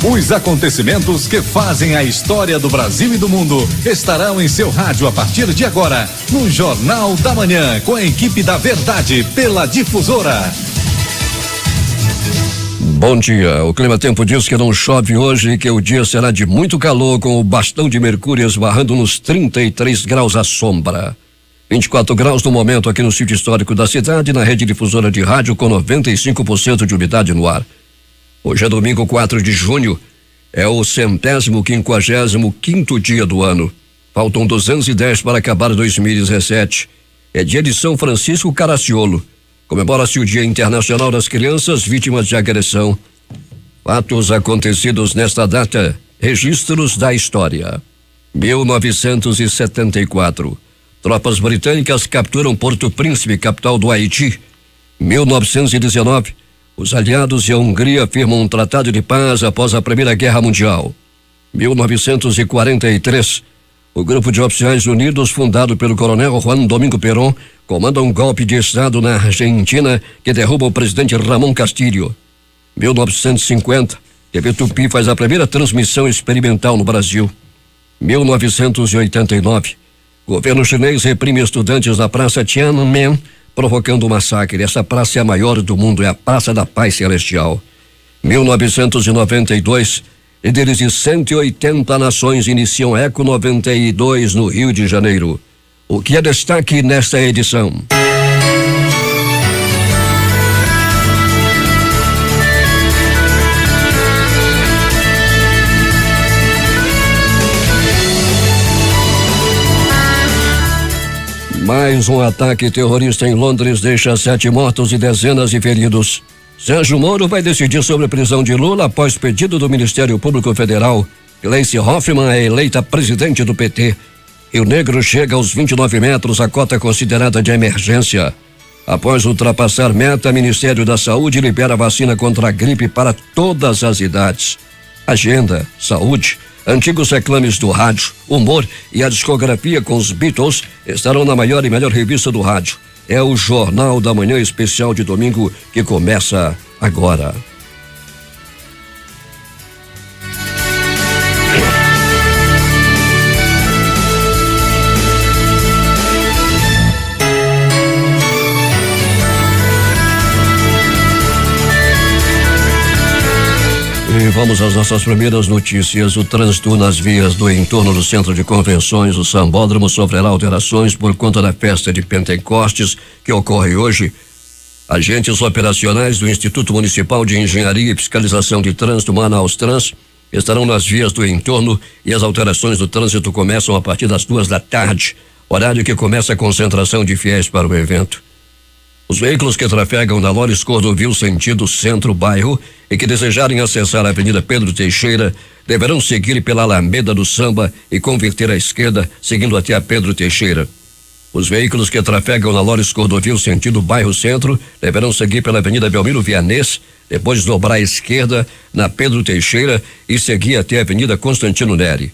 Os acontecimentos que fazem a história do Brasil e do mundo estarão em seu rádio a partir de agora, no Jornal da Manhã, com a equipe da Verdade, pela Difusora. Bom dia, o Clima Tempo diz que não chove hoje e que o dia será de muito calor, com o bastão de mercúrio esbarrando nos 33 graus à sombra. 24 graus no momento aqui no sítio histórico da cidade, na rede difusora de rádio, com 95% de umidade no ar. Hoje é domingo, 4 de junho, é o 155º dia do ano. Faltam 210 para acabar 2017. É dia de São Francisco Caracciolo. Comemora-se o Dia Internacional das Crianças Vítimas de Agressão. Fatos acontecidos nesta data, registros da história. 1974. Tropas britânicas capturam Porto Príncipe, capital do Haiti. 1919. Os aliados e a Hungria firmam um tratado de paz após a Primeira Guerra Mundial. 1943. O Grupo de Oficiais Unidos, fundado pelo coronel Juan Domingo Perón, comanda um golpe de Estado na Argentina que derruba o presidente Ramón Castillo. 1950. TV Tupi faz a primeira transmissão experimental no Brasil. 1989. Governo chinês reprime estudantes na Praça Tiananmen, provocando um massacre. Essa praça é a maior do mundo, é a Praça da Paz Celestial. 1992, líderes de 180 nações iniciam Eco 92 no Rio de Janeiro. O que é destaque nesta edição? Mais um ataque terrorista em Londres deixa 7 mortos e dezenas de feridos. Sérgio Moro vai decidir sobre a prisão de Lula após pedido do Ministério Público Federal. Gleice Hoffmann é eleita presidente do PT. Rio Negro chega aos 29 metros, a cota considerada de emergência. Após ultrapassar meta, Ministério da Saúde libera vacina contra a gripe para todas as idades. Agenda, saúde, antigos reclames do rádio, humor e a discografia com os Beatles estarão na maior e melhor revista do rádio. É o Jornal da Manhã especial de domingo que começa agora. E vamos às nossas primeiras notícias. O trânsito nas vias do entorno do Centro de Convenções, o Sambódromo, sofrerá alterações por conta da festa de Pentecostes, que ocorre hoje. Agentes operacionais do Instituto Municipal de Engenharia e Fiscalização de Trânsito, Manaus Trans, estarão nas vias do entorno e as alterações do trânsito começam a partir das 2 da tarde, horário que começa a concentração de fiéis para o evento. Os veículos que trafegam na Lores Cordovil sentido centro-bairro e que desejarem acessar a Avenida Pedro Teixeira deverão seguir pela Alameda do Samba e converter à esquerda, seguindo até a Pedro Teixeira. Os veículos que trafegam na Lores Cordovil sentido bairro Centro deverão seguir pela Avenida Belmiro Vianês, depois dobrar à esquerda na Pedro Teixeira e seguir até a Avenida Constantino Neri.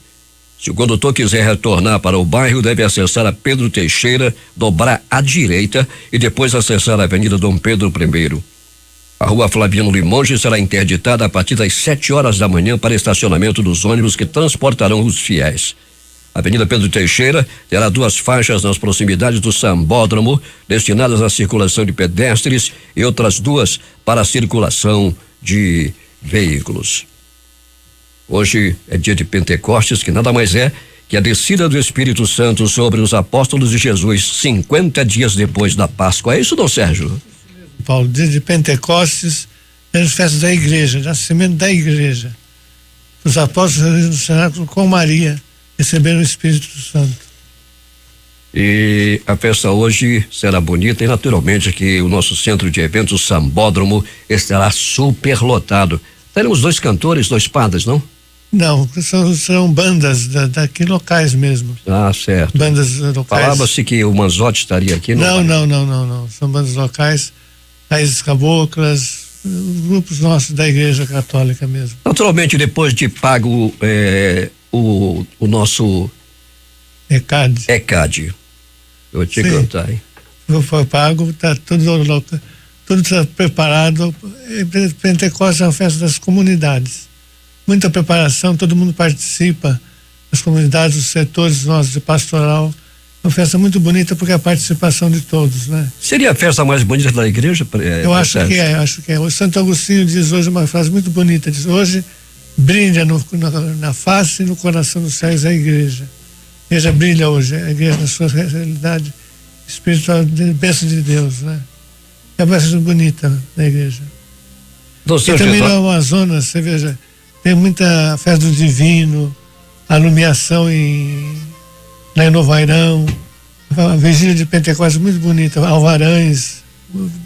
Se o condutor quiser retornar para o bairro, deve acessar a Pedro Teixeira, dobrar à direita e depois acessar a Avenida Dom Pedro I. A Rua Flaviano Limonge será interditada a partir das 7 horas da manhã para estacionamento dos ônibus que transportarão os fiéis. A Avenida Pedro Teixeira terá 2 faixas nas proximidades do Sambódromo, destinadas à circulação de pedestres, e outras 2 para a circulação de veículos. Hoje é dia de Pentecostes, que nada mais é que a descida do Espírito Santo sobre os apóstolos de Jesus 50 dias depois da Páscoa. É isso, não, Sérgio? Paulo, dia de Pentecostes é a festa da igreja, nascimento da igreja. Os apóstolos no cenáculo com Maria receberam o Espírito Santo. E a festa hoje será bonita e naturalmente que o nosso centro de eventos Sambódromo estará superlotado. Teremos 2 cantores, 2 padres, não? Não, são bandas daqui locais mesmo. Ah, certo. Bandas locais. Falava-se que o Manzotti estaria aqui, não? Não. São bandas locais, Raízes Caboclas, grupos nossos da Igreja Católica mesmo. Naturalmente, depois de pago o nosso ECAD. Eu vou te cantar, hein? Foi pago, tá tudo preparado. Pentecostes é uma festa das comunidades. muita preparação, todo mundo participa, as comunidades, os setores nossos de pastoral. É uma festa muito bonita porque é a participação de todos, né? Seria a festa mais bonita da igreja? Eu acho que é. O Santo Agostinho diz hoje uma frase muito bonita, diz: hoje brilha na face e no coração dos céus a igreja. A igreja brilha hoje, a igreja na sua realidade espiritual, bênção de Deus, né? É uma festa bonita da igreja. E também no Amazonas, você veja, tem muita festa do divino, alumiação lá em Novairão, a vigília de Pentecostes muito bonita, Alvarães,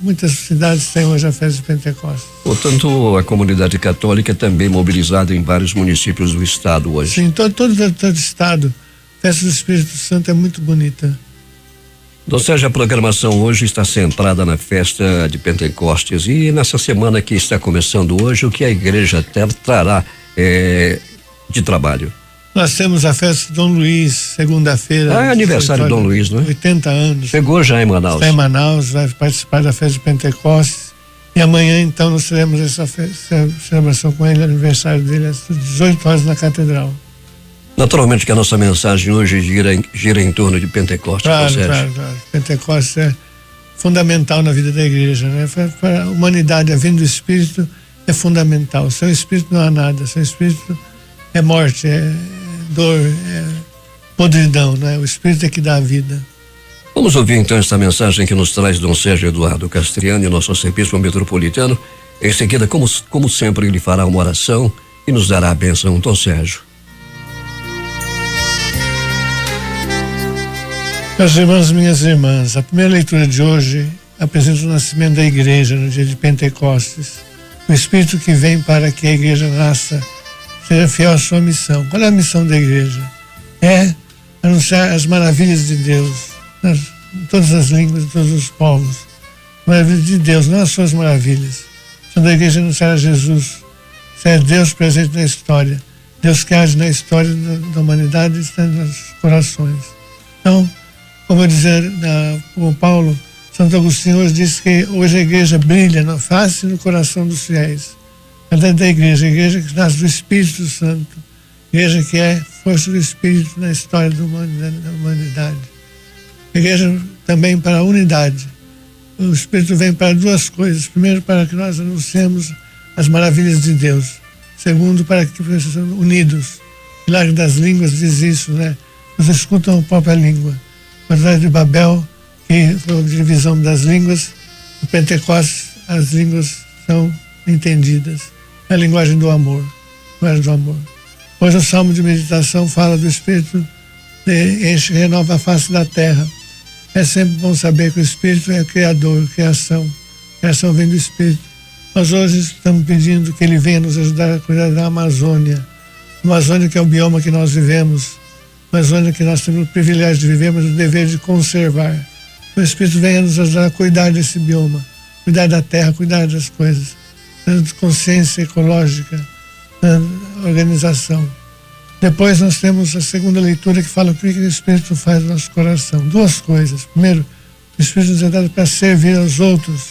muitas cidades têm hoje a festa de Pentecostes. Portanto, a comunidade católica também mobilizada em vários municípios do estado hoje. Sim, todo estado. A festa do Espírito Santo é muito bonita. Ou seja, a programação hoje está centrada na festa de Pentecostes, e nessa semana que está começando hoje, o que a igreja trará de trabalho? Nós temos a festa de Dom Luiz, segunda-feira. É aniversário de Dom Luiz, não é? 80 anos. Chegou já em Manaus. Está em Manaus, vai participar da festa de Pentecostes. E amanhã, então, nós teremos essa celebração com ele, aniversário dele, às 18 horas na Catedral. Naturalmente que a nossa mensagem hoje gira em torno de Pentecostes. Claro. Pentecostes é fundamental na vida da igreja, né? Para a humanidade, a vinda do Espírito é fundamental. Sem o Espírito não há nada. Sem o Espírito é morte, é dor, é podridão, né? O Espírito é que dá a vida. Vamos ouvir então essa mensagem que nos traz Dom Sérgio Eduardo Castriani, nosso arcebispo metropolitano. Em seguida, como sempre, ele fará uma oração e nos dará a bênção. Dom Sérgio. Meus irmãos e minhas irmãs, a primeira leitura de hoje apresenta o nascimento da igreja no dia de Pentecostes. O Espírito que vem para que a igreja nasça, seja fiel à sua missão. Qual é a missão da igreja? É anunciar as maravilhas de Deus, em todas as línguas, de todos os povos. Maravilhas de Deus, não as suas maravilhas. A missão da igreja é anunciar a Jesus. Isso é Deus presente na história. Deus que age na história da humanidade está nos corações. Então, como dizer o Paulo, Santo Agostinho hoje diz que hoje a igreja brilha na face e no coração dos fiéis. A igreja que nasce do Espírito Santo, igreja que é força do Espírito na história da humanidade. A igreja também para a unidade. O Espírito vem para duas coisas. Primeiro, para que nós anunciemos as maravilhas de Deus. Segundo, para que sejamos unidos. O Milagre das Línguas diz isso, né? Vocês escutam a própria língua. A Batalha de Babel, que foi a divisão das línguas, no Pentecostes as línguas são entendidas. É a linguagem do amor. Hoje o Salmo de Meditação fala do Espírito enche e renova a face da terra. É sempre bom saber que o Espírito é Criador, criação. A criação vem do Espírito. Nós hoje estamos pedindo que Ele venha nos ajudar a cuidar da Amazônia. A Amazônia que é o bioma que nós vivemos. A Amazônia que nós temos o privilégio de viver, mas o dever de conservar. O Espírito venha nos ajudar a cuidar desse bioma, cuidar da terra, cuidar das coisas, dando consciência ecológica, dando organização. Depois nós temos a segunda leitura que fala o que o Espírito faz no nosso coração. Duas coisas. Primeiro, o Espírito nos é dado para servir aos outros.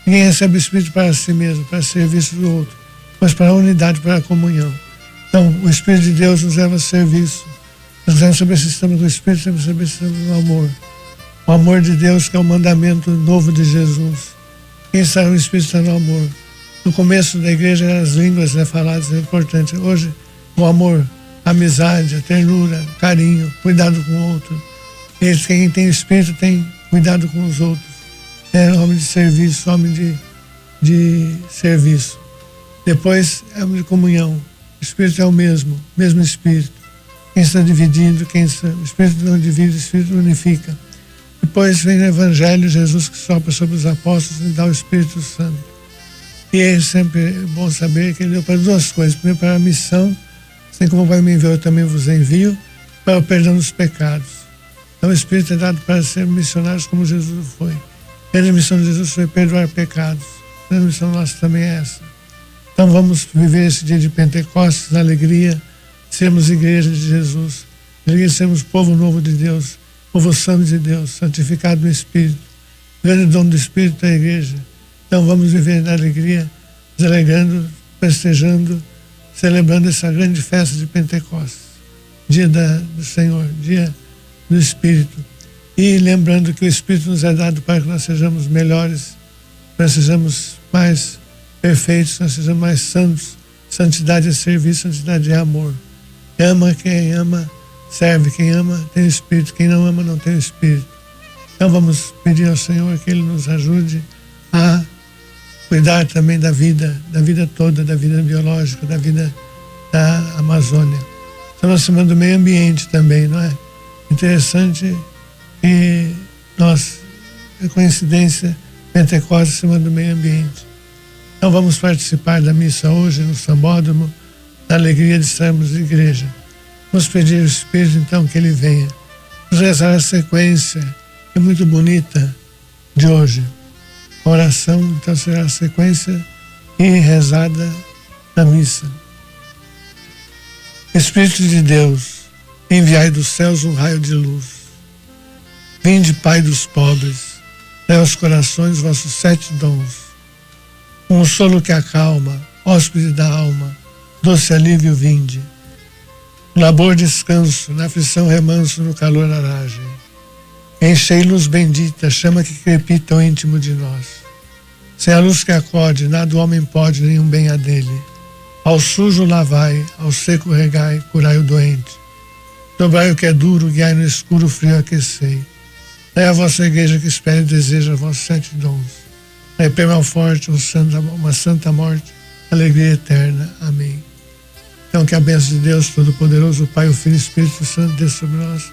Ninguém recebe o Espírito para si mesmo, para serviço do outro, mas para a unidade, para a comunhão. Então, o Espírito de Deus nos leva a serviço. Nós devemos saber se estamos no Espírito, devemos saber se estamos no amor. O amor de Deus, que é o mandamento novo de Jesus. Quem está no Espírito está no amor. No começo da igreja, as línguas faladas é importante. Hoje, o amor, a amizade, a ternura, o carinho, cuidado com o outro. Quem tem o Espírito tem cuidado com os outros. É homem de serviço, homem de serviço. Depois, é homem de comunhão. O Espírito é o mesmo Espírito. Quem está dividindo, o Espírito não divide, o Espírito unifica. Depois vem o Evangelho, Jesus que sopra sobre os apóstolos e dá o Espírito Santo. E é sempre bom saber que Ele deu para duas coisas. Primeiro, para a missão, assim como o Pai me enviou, eu também vos envio, para o perdão dos pecados. Então o Espírito é dado para ser missionários como Jesus foi. A grande missão de Jesus foi perdoar pecados. A grande missão nossa também é essa. Então vamos viver esse dia de Pentecostes na alegria, sermos igreja de Jesus, alegria de sermos povo novo de Deus, povo santo de Deus, santificado no Espírito. O grande dom do Espírito é a igreja. Então vamos viver na alegria, nos alegrando, festejando, celebrando essa grande festa de Pentecostes, dia do Senhor, dia do Espírito. E lembrando que o Espírito nos é dado para que nós sejamos melhores, nós sejamos mais perfeitos, nós sejamos mais santos. Santidade é serviço, santidade é amor. Ama quem ama, serve quem ama, tem o Espírito. Quem não ama, não tem o Espírito. Então vamos pedir ao Senhor que Ele nos ajude a cuidar também da vida toda, da vida biológica, da vida da Amazônia. Estamos semana do meio ambiente também, não é? Interessante que é coincidência, Pentecostes, semana do meio ambiente. Então vamos participar da missa hoje no Sambódromo, na alegria de estarmos na igreja. Vamos pedir ao Espírito então que Ele venha. Vamos rezar a sequência, que é muito bonita, de hoje. A oração, então, será a sequência e rezada na missa. Espírito de Deus, enviai dos céus um raio de luz. Vinde, Pai dos pobres, dai aos corações vossos 7 dons. Consolo que acalma, hóspede da alma, doce alívio vinde. No labor descanso, na aflição remanso, no calor aragem. Enchei luz bendita, chama que crepita o íntimo de nós. Sem a luz que acode, nada o homem pode, nenhum bem há dele. Ao sujo lavai, ao seco regai, curai o doente. Dobrai o que é duro, guiai no escuro frio aquecei. Dai a vossa igreja que espera e deseja vossos 7 dons. Dai prêmio ao forte, uma santa morte, alegria eterna. Amém. Então que a bênção de Deus Todo-Poderoso, o Pai, o Filho e o Espírito Santo, desça sobre nós,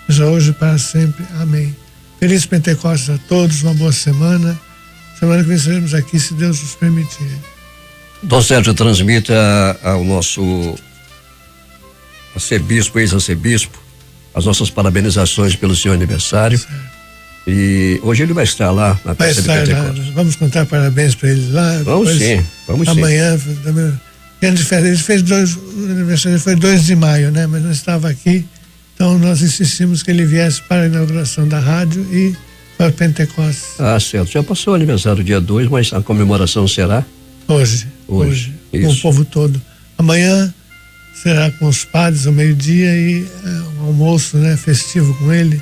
seja hoje e para sempre. Amém. Feliz Pentecostes a todos, uma boa semana. Semana que vem estaremos aqui, se Deus nos permitir. Dom Sérgio, transmita ao nosso arcebispo, ex-arcebispo, as nossas parabenizações pelo seu aniversário. Certo. E hoje ele vai estar lá na festa de Pentecostes. Vamos contar parabéns para ele lá. Vamos sim, vamos sim. Amanhã, grande festa. Ele fez o aniversário foi 2 de maio, né? Mas não estava aqui, então nós insistimos que ele viesse para a inauguração da rádio e para o Pentecostes. Ah, certo. Já passou o aniversário dia 2, mas a comemoração será? Hoje. Com o povo todo. Amanhã será com os padres ao meio-dia e um almoço, né, festivo com ele.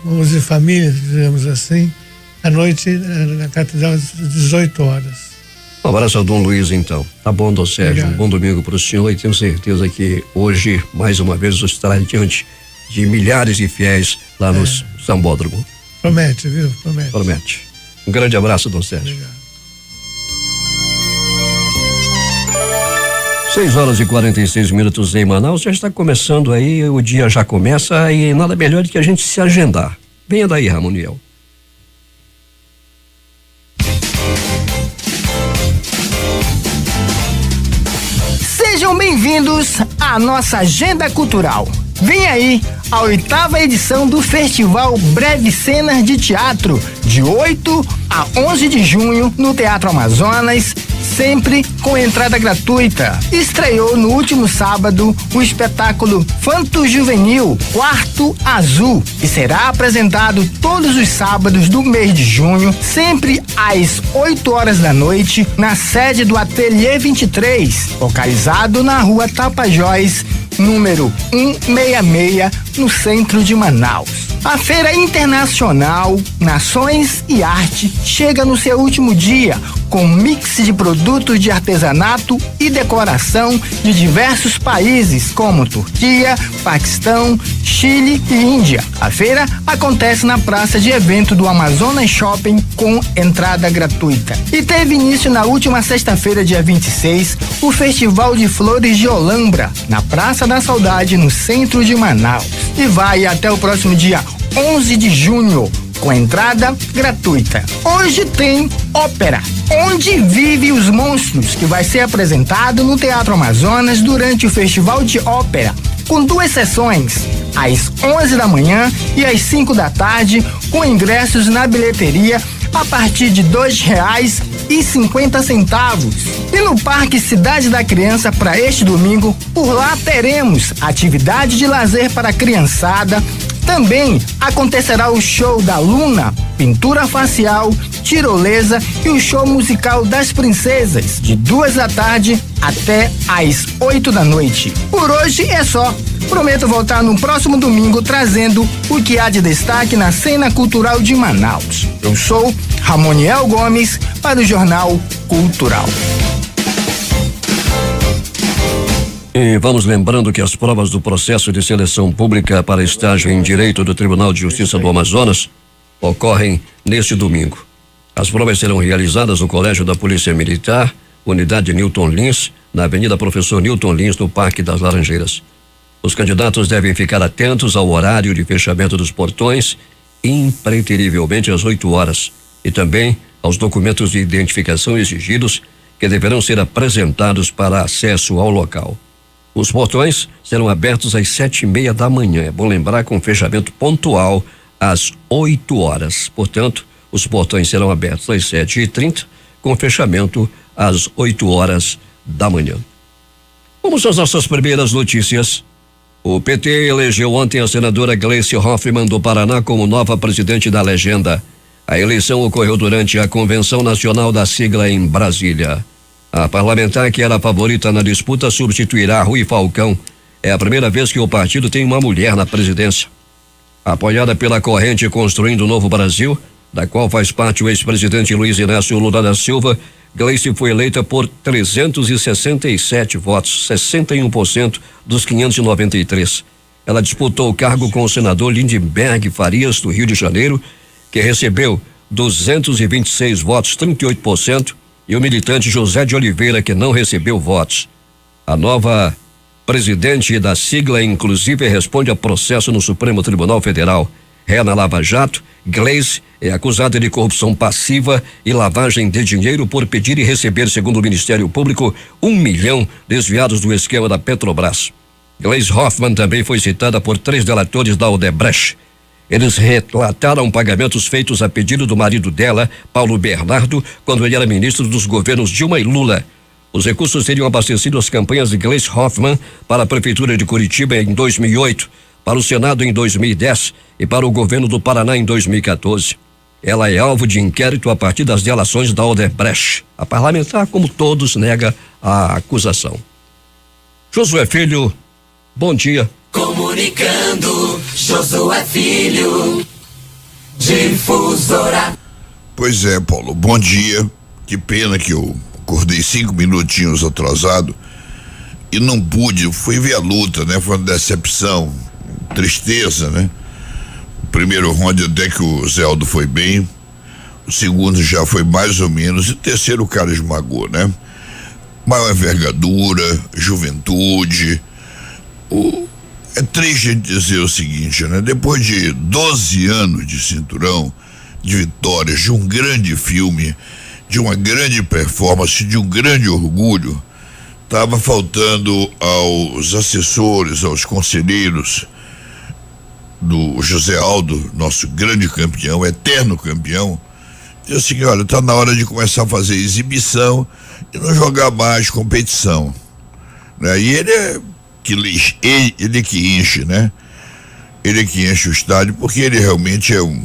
Almoço de família, digamos assim. À noite, na Catedral, às 18 horas. Um abraço ao Dom Luiz, então. Tá bom, Dom Sérgio. Obrigado. Um bom domingo para o senhor e tenho certeza que hoje, mais uma vez, estará diante de milhares de fiéis lá no Sambódromo. Promete, viu? Promete. Um grande abraço, Dom Sérgio. Obrigado. 6h46 em Manaus, já está começando aí, o dia já começa e nada melhor do que a gente se agendar. Venha daí, Ramoniel. Sejam bem-vindos à nossa agenda cultural. Vem aí a 8ª edição do Festival Breve Cenas de Teatro, de 8 a 11 de junho, no Teatro Amazonas, sempre com entrada gratuita. Estreou no último sábado o espetáculo Fanto Juvenil, Quarto Azul, e será apresentado todos os sábados do mês de junho, sempre às 8 horas da noite, na sede do Ateliê 23, localizado na Rua Tapajós, número 166, no centro de Manaus. A Feira Internacional Nações e Arte chega no seu último dia, com mix de produtos de artesanato e decoração de diversos países, como Turquia, Paquistão, Chile e Índia. A feira acontece na praça de evento do Amazonas Shopping, com entrada gratuita. E teve início na última sexta-feira, dia 26, o Festival de Flores de Olambra, na Praça da Saudade, no centro de Manaus. E vai até o próximo dia 11 de junho, com entrada gratuita. Hoje tem ópera, Onde Vive os Monstros, que vai ser apresentado no Teatro Amazonas durante o Festival de Ópera, com 2 sessões, às 11 da manhã e às 5 da tarde, com ingressos na bilheteria a partir de R$2,50. E no Parque Cidade da Criança, para este domingo, por lá teremos atividade de lazer para a criançada. Também acontecerá o show da Luna, pintura facial, tirolesa e o show musical das princesas, de 2 da tarde até às 8 da noite. Por hoje é só. Prometo voltar no próximo domingo trazendo o que há de destaque na cena cultural de Manaus. Eu sou Ramoniel Gomes para o Jornal Cultural. E vamos lembrando que as provas do processo de seleção pública para estágio em Direito do Tribunal de Justiça do Amazonas ocorrem neste domingo. As provas serão realizadas no Colégio da Polícia Militar, Unidade Newton Lins, na Avenida Professor Newton Lins, no Parque das Laranjeiras. Os candidatos devem ficar atentos ao horário de fechamento dos portões, impreterivelmente às 8 horas, e também aos documentos de identificação exigidos, que deverão ser apresentados para acesso ao local. Os portões serão abertos às 7:30 da manhã. É bom lembrar, com fechamento pontual às 8 horas. Portanto, os portões serão abertos às 7:30, com fechamento às 8 horas da manhã. Vamos às nossas primeiras notícias. O PT elegeu ontem a senadora Gleice Hoffmann do Paraná como nova presidente da legenda. A eleição ocorreu durante a Convenção Nacional da Sigla em Brasília. A parlamentar, que era a favorita na disputa, substituirá Rui Falcão. É a primeira vez que o partido tem uma mulher na presidência. Apoiada pela corrente Construindo o Novo Brasil, da qual faz parte o ex-presidente Luiz Inácio Lula da Silva, Gleice foi eleita por 367 votos, 61% dos 593. Ela disputou o cargo com o senador Lindbergh Farias, do Rio de Janeiro, que recebeu 226 votos, 38%, e o militante José de Oliveira, que não recebeu votos. A nova presidente da sigla, inclusive, responde a processo no Supremo Tribunal Federal. Ré na Lava Jato, Gleice é acusada de corrupção passiva e lavagem de dinheiro por pedir e receber, segundo o Ministério Público, 1 milhão desviados do esquema da Petrobras. Gleice Hoffmann também foi citada por 3 delatores da Odebrecht. Eles relataram pagamentos feitos a pedido do marido dela, Paulo Bernardo, quando ele era ministro dos governos Dilma e Lula. Os recursos teriam abastecido as campanhas de Gleice Hoffmann para a Prefeitura de Curitiba em 2008, para o Senado em 2010 e para o governo do Paraná em 2014. Ela é alvo de inquérito a partir das delações da Odebrecht. A parlamentar, como todos, nega a acusação. Josué Filho, bom dia. Comunicando, Josué Filho, Difusora. Pois é, Paulo, bom dia. Que pena que eu acordei 5 minutinhos atrasado e não pude, fui ver a luta, né? Foi uma decepção, tristeza, né? O primeiro round até que o Zé Aldo foi bem, o segundo já foi mais ou menos, e o terceiro o cara esmagou, né? Maior envergadura, juventude. É triste dizer o seguinte, né? Depois de 12 anos de cinturão, de vitórias, de um grande filme, de uma grande performance, de um grande orgulho, estava faltando aos assessores, aos conselheiros do José Aldo, nosso grande campeão, eterno campeão, dizer assim, olha, está na hora de começar a fazer exibição e não jogar mais competição, né? E ele que enche, né? Ele que enche o estádio, porque ele realmente é um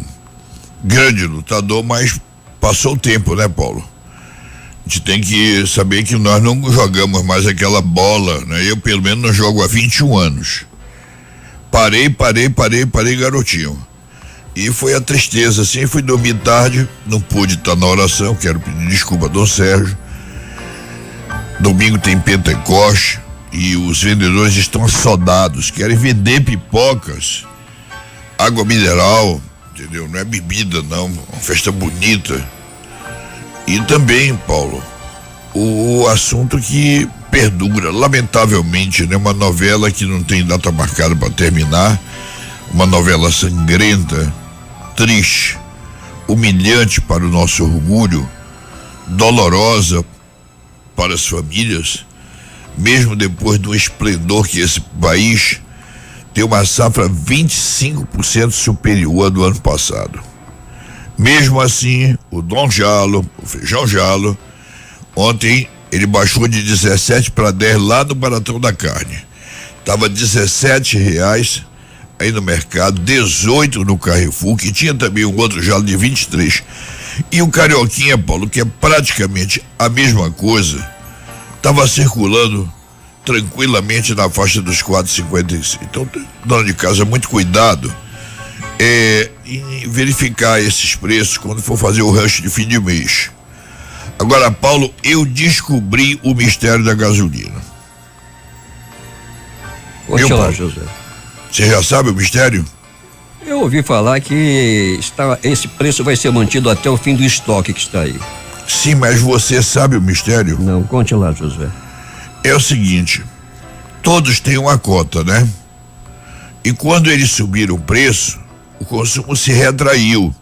grande lutador, mas passou o tempo, né, Paulo? A gente tem que saber que nós não jogamos mais aquela bola, né? Eu, pelo menos, não jogo há 21 anos. Parei, garotinho. E foi a tristeza, assim, fui dormir tarde, não pude estar na oração, quero pedir desculpa a Dom Sérgio. Domingo tem Pentecoste e os vendedores estão assodados, querem vender pipocas, água mineral, entendeu? Não é bebida, não, uma festa bonita. E também, Paulo, o assunto que perdura, lamentavelmente, né? Uma novela que não tem data marcada para terminar, uma novela sangrenta, triste, humilhante para o nosso orgulho, dolorosa para as famílias, mesmo depois do esplendor que esse país tem, uma safra 25% superior à do ano passado. Mesmo assim, o Dom Jalo, o feijão Jalo, ontem ele baixou de 17 para 10 lá no Baratão da Carne. Estava R$17 aí no mercado, 18 no Carrefour, que tinha também um outro jalo de 23. E o Carioquinha, Paulo, que é praticamente a mesma coisa, estava circulando tranquilamente na faixa dos 4,56. Então, dona de casa, muito cuidado em verificar esses preços quando for fazer o rush de fim de mês. Agora, Paulo, eu descobri o mistério da gasolina. Conte lá, José. Você já sabe o mistério? Eu ouvi falar que esse preço vai ser mantido até o fim do estoque que está aí. Sim, mas você sabe o mistério? Não, conte lá, José. É o seguinte, todos têm uma cota, né? E quando eles subiram o preço, o consumo se retraiu.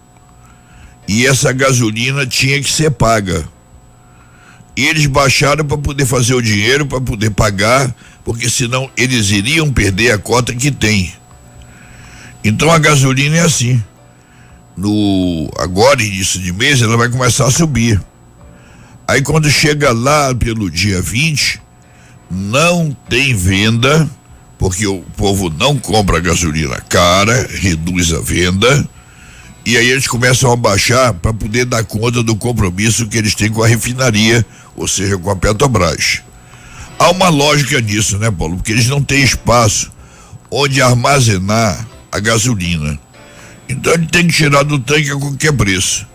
E essa gasolina tinha que ser paga. E eles baixaram para poder fazer o dinheiro, para poder pagar, porque senão eles iriam perder a cota que tem. Então a gasolina é assim. Agora, início de mês, ela vai começar a subir. Aí quando chega lá pelo dia 20, não tem venda, porque o povo não compra gasolina cara, reduz a venda, e aí eles começam a baixar para poder dar conta do compromisso que eles têm com a refinaria, ou seja, com a Petrobras. Há uma lógica nisso, né, Paulo? Porque eles não têm espaço onde armazenar a gasolina. Então ele tem que tirar do tanque a qualquer preço.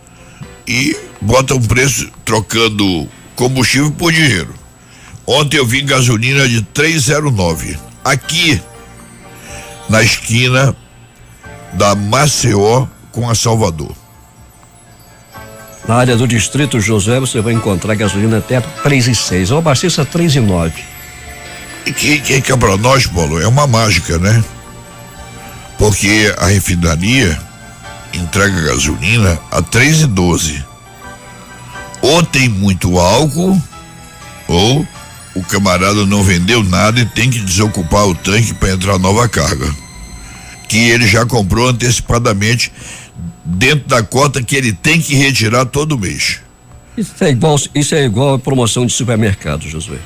E bota um preço trocando combustível por dinheiro. Ontem eu vi gasolina de 3,09 aqui na esquina da Maceió com a Salvador. Na área do Distrito José você vai encontrar gasolina até 3,06. Eu abasteço 3,09. E que é para nós, Paulo, é uma mágica, né? Porque a refinaria entrega gasolina a 3,12. Ou tem muito álcool, ou o camarada não vendeu nada e tem que desocupar o tanque para entrar nova carga, que ele já comprou antecipadamente dentro da cota que ele tem que retirar todo mês. Isso é igual a promoção de supermercado, Josué.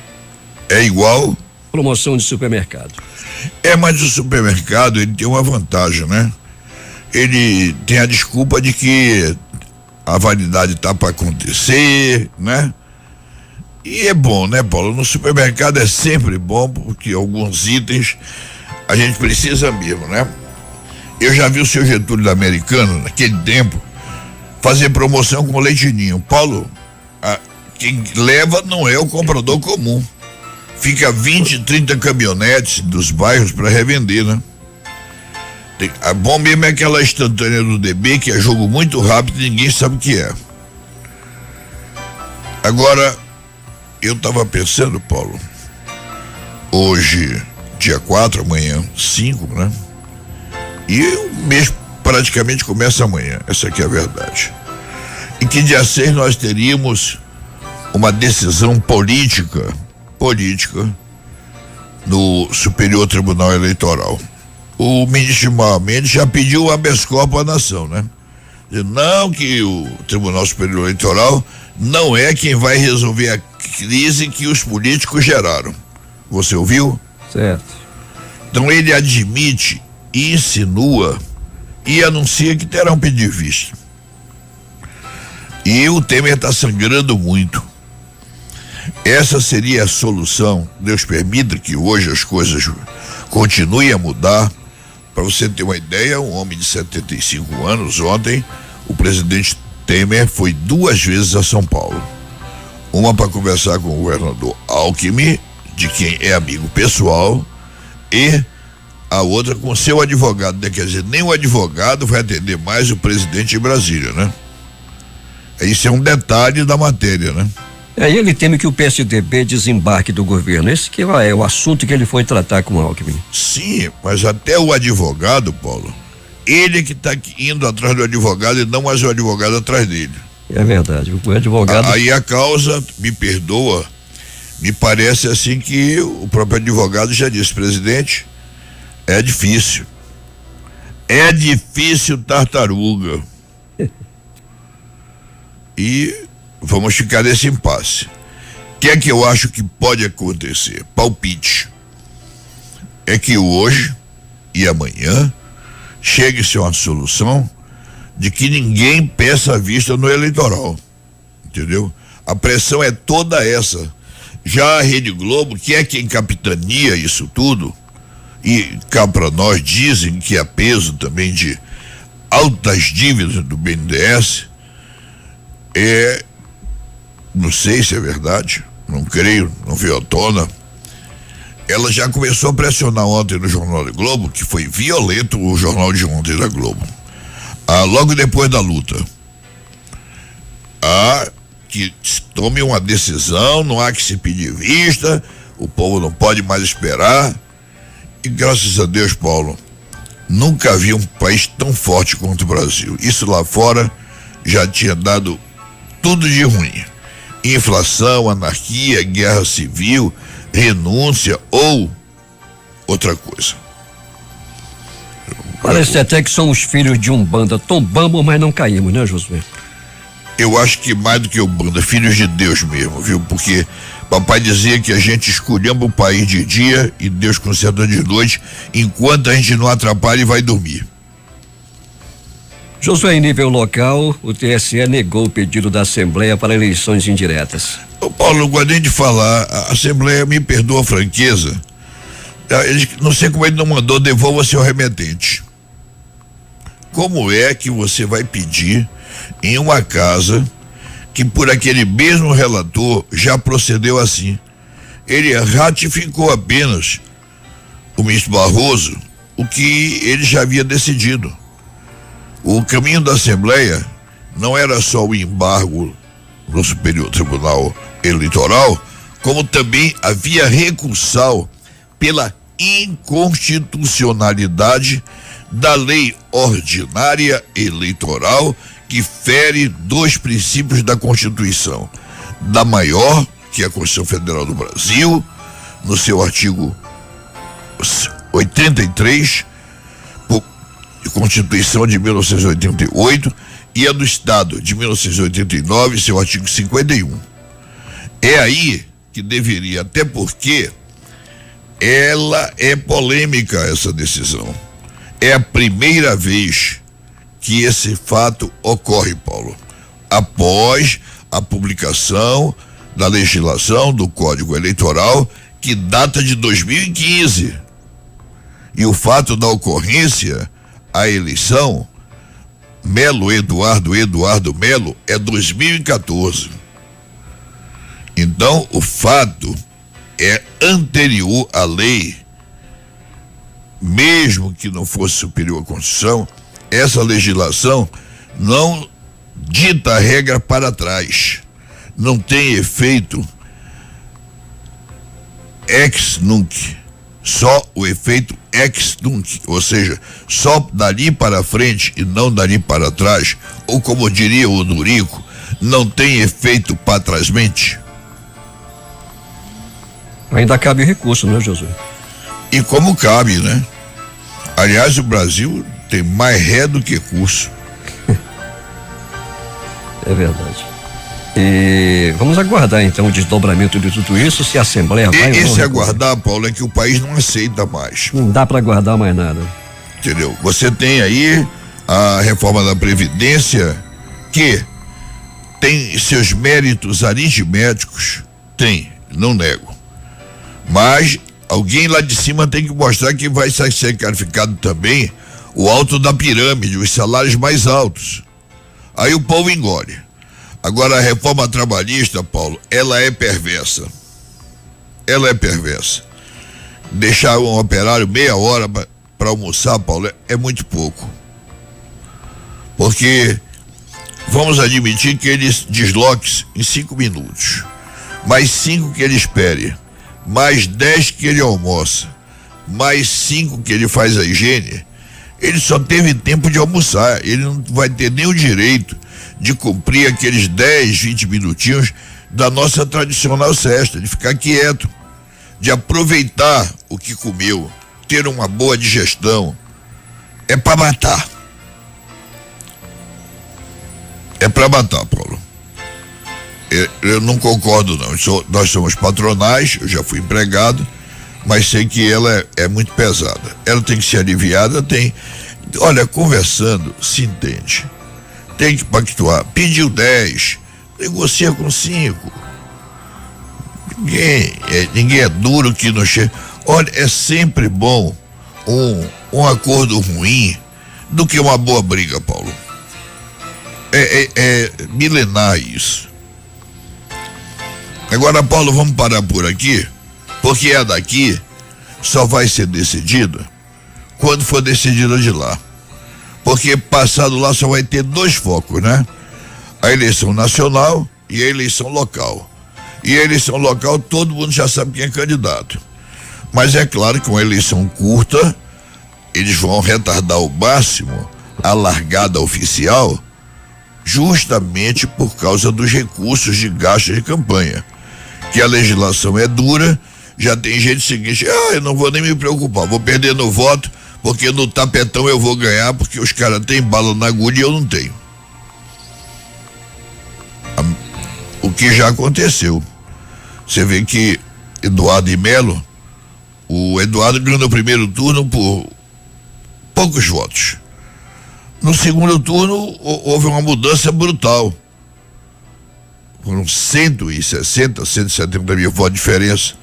É igual? Promoção de supermercado. Mas o supermercado, ele tem uma vantagem, né? Ele tem a desculpa de que a validade tá para acontecer, né? E é bom, né, Paulo? No supermercado é sempre bom, porque alguns itens a gente precisa mesmo, né? Eu já vi o seu Getúlio da Americana, naquele tempo, fazer promoção com leitinho. Paulo, quem leva não é o comprador comum. Fica 20, 30 caminhonetes dos bairros para revender, né? A bom mesmo é aquela instantânea do DB, que é jogo muito rápido e ninguém sabe o que é. Agora, eu tava pensando, Paulo, hoje, dia 4, amanhã 5, né? E o mês praticamente começa amanhã, essa aqui é a verdade. E que dia 6 nós teríamos uma decisão política no Superior Tribunal Eleitoral. O ministro Gilmar Mendes já pediu o habeas corpus à nação, né? Não, que o Tribunal Superior Eleitoral não é quem vai resolver a crise que os políticos geraram. Você ouviu? Certo. Então ele admite, insinua e anuncia que terá um pedido de vista. E o Temer está sangrando muito. Essa seria a solução. Deus permita que hoje as coisas continuem a mudar. Para você ter uma ideia, um homem de 75 anos, ontem, o presidente Temer foi 2 vezes a São Paulo. Uma para conversar com o governador Alckmin, de quem é amigo pessoal, e a outra com seu advogado, né? Quer dizer, nem o advogado vai atender mais o presidente em Brasília, né? Isso é um detalhe da matéria, né? E ele teme que o PSDB desembarque do governo. Esse que é o assunto que ele foi tratar com o Alckmin. Sim, mas até o advogado, Paulo, ele que está indo atrás do advogado e não mais o advogado atrás dele. É verdade, o advogado... Aí a causa, me perdoa, me parece assim que o próprio advogado já disse, presidente, é difícil, tartaruga. E vamos ficar nesse impasse. O que é que eu acho que pode acontecer? Palpite. É que hoje e amanhã chegue-se a uma solução de que ninguém peça vista no eleitoral. Entendeu? A pressão é toda essa. Já a Rede Globo, que é quem capitania isso tudo, e cá para nós dizem que é peso também de altas dívidas do BNDES, não sei se é verdade, não creio, não veio à tona. Ela já começou a pressionar ontem no Jornal da Globo, que foi violento o jornal de ontem da Globo. Logo depois da luta. Que tome uma decisão, não há que se pedir vista, o povo não pode mais esperar. E graças a Deus, Paulo, nunca vi um país tão forte quanto o Brasil. Isso lá fora já tinha dado tudo de ruim. Inflação, anarquia, guerra civil, renúncia ou outra coisa. Parece até que somos filhos de Umbanda. Tombamos, mas não caímos, né, Josué? Eu acho que mais do que Umbanda, filhos de Deus mesmo, viu? Porque papai dizia que a gente escolhemos o país de dia e Deus conserta de noite, enquanto a gente não atrapalha e vai dormir. Josué, em nível local, o TSE negou o pedido da Assembleia para eleições indiretas. Ô Paulo, não gosto nem de falar, a Assembleia me perdoa a franqueza. Não sei como ele não mandou, devolva seu remetente. Como é que você vai pedir em uma casa que por aquele mesmo relator já procedeu assim? Ele ratificou apenas, o ministro Barroso, o que ele já havia decidido. O caminho da Assembleia não era só o embargo no Superior Tribunal Eleitoral, como também havia recursal pela inconstitucionalidade da lei ordinária eleitoral, que fere dois princípios da Constituição: da maior, que é a Constituição Federal do Brasil, no seu artigo 83, Constituição de 1988, e a do Estado de 1989, seu artigo 51. É aí que deveria, até porque ela é polêmica, essa decisão. É a primeira vez que esse fato ocorre, Paulo, após a publicação da legislação do Código Eleitoral, que data de 2015. E o fato da ocorrência, a eleição, Eduardo Melo, é 2014. Então, o fato é anterior à lei. Mesmo que não fosse superior à Constituição, essa legislação não dita a regra para trás. Não tem efeito ex nunc, só o efeito ex nunc, ou seja, só dali para frente e não dali para trás, ou como diria o Nurico, não tem efeito patrasmente. Ainda cabe recurso, né, Josué? E como cabe, né? Aliás, o Brasil tem mais ré do que curso. É verdade. E vamos aguardar então o desdobramento de tudo isso, se a Assembleia vai. Esse aguardar, Paulo, é que o país não aceita mais. Não dá para aguardar mais nada. Entendeu? Você tem aí a reforma da Previdência, que tem seus méritos aritméticos, tem, não nego. Mas alguém lá de cima tem que mostrar que vai ser sacrificado também o alto da pirâmide, os salários mais altos. Aí o povo engole. Agora, a reforma trabalhista, Paulo, ela é perversa. Ela é perversa. Deixar um operário meia hora para almoçar, Paulo, é muito pouco. Porque vamos admitir que ele desloque em 5 minutos. Mais 5 que ele espere. Mais 10 que ele almoça. Mais 5 que ele faz a higiene. Ele só teve tempo de almoçar. Ele não vai ter nem o direito de cumprir aqueles 10, 20 minutinhos da nossa tradicional cesta, de ficar quieto, de aproveitar o que comeu, ter uma boa digestão. É para matar. É para matar, Paulo. Eu não concordo, não. Nós somos patronais, eu já fui empregado, mas sei que ela é muito pesada. Ela tem que ser aliviada, tem. Olha, conversando, se entende. Tem que pactuar. Pediu 10, negocia com 5. Ninguém é duro que não chega. Olha, é sempre bom um acordo ruim do que uma boa briga, Paulo. É milenar isso. Agora, Paulo, vamos parar por aqui, porque a daqui só vai ser decidida quando for decidida de lá. Porque passado lá só vai ter 2 focos, né? A eleição nacional e a eleição local. E a eleição local todo mundo já sabe quem é candidato. Mas é claro que uma eleição curta, eles vão retardar ao máximo a largada oficial, justamente por causa dos recursos de gasto de campanha. Que a legislação é dura, já tem gente seguinte, eu não vou nem me preocupar, vou perder no voto, porque no tapetão eu vou ganhar, porque os caras têm bala na agulha e eu não tenho. O que já aconteceu. Você vê que Eduardo e Melo, o Eduardo ganhou no primeiro turno por poucos votos. No segundo turno houve uma mudança brutal. Foram 160, 170 mil votos de diferença.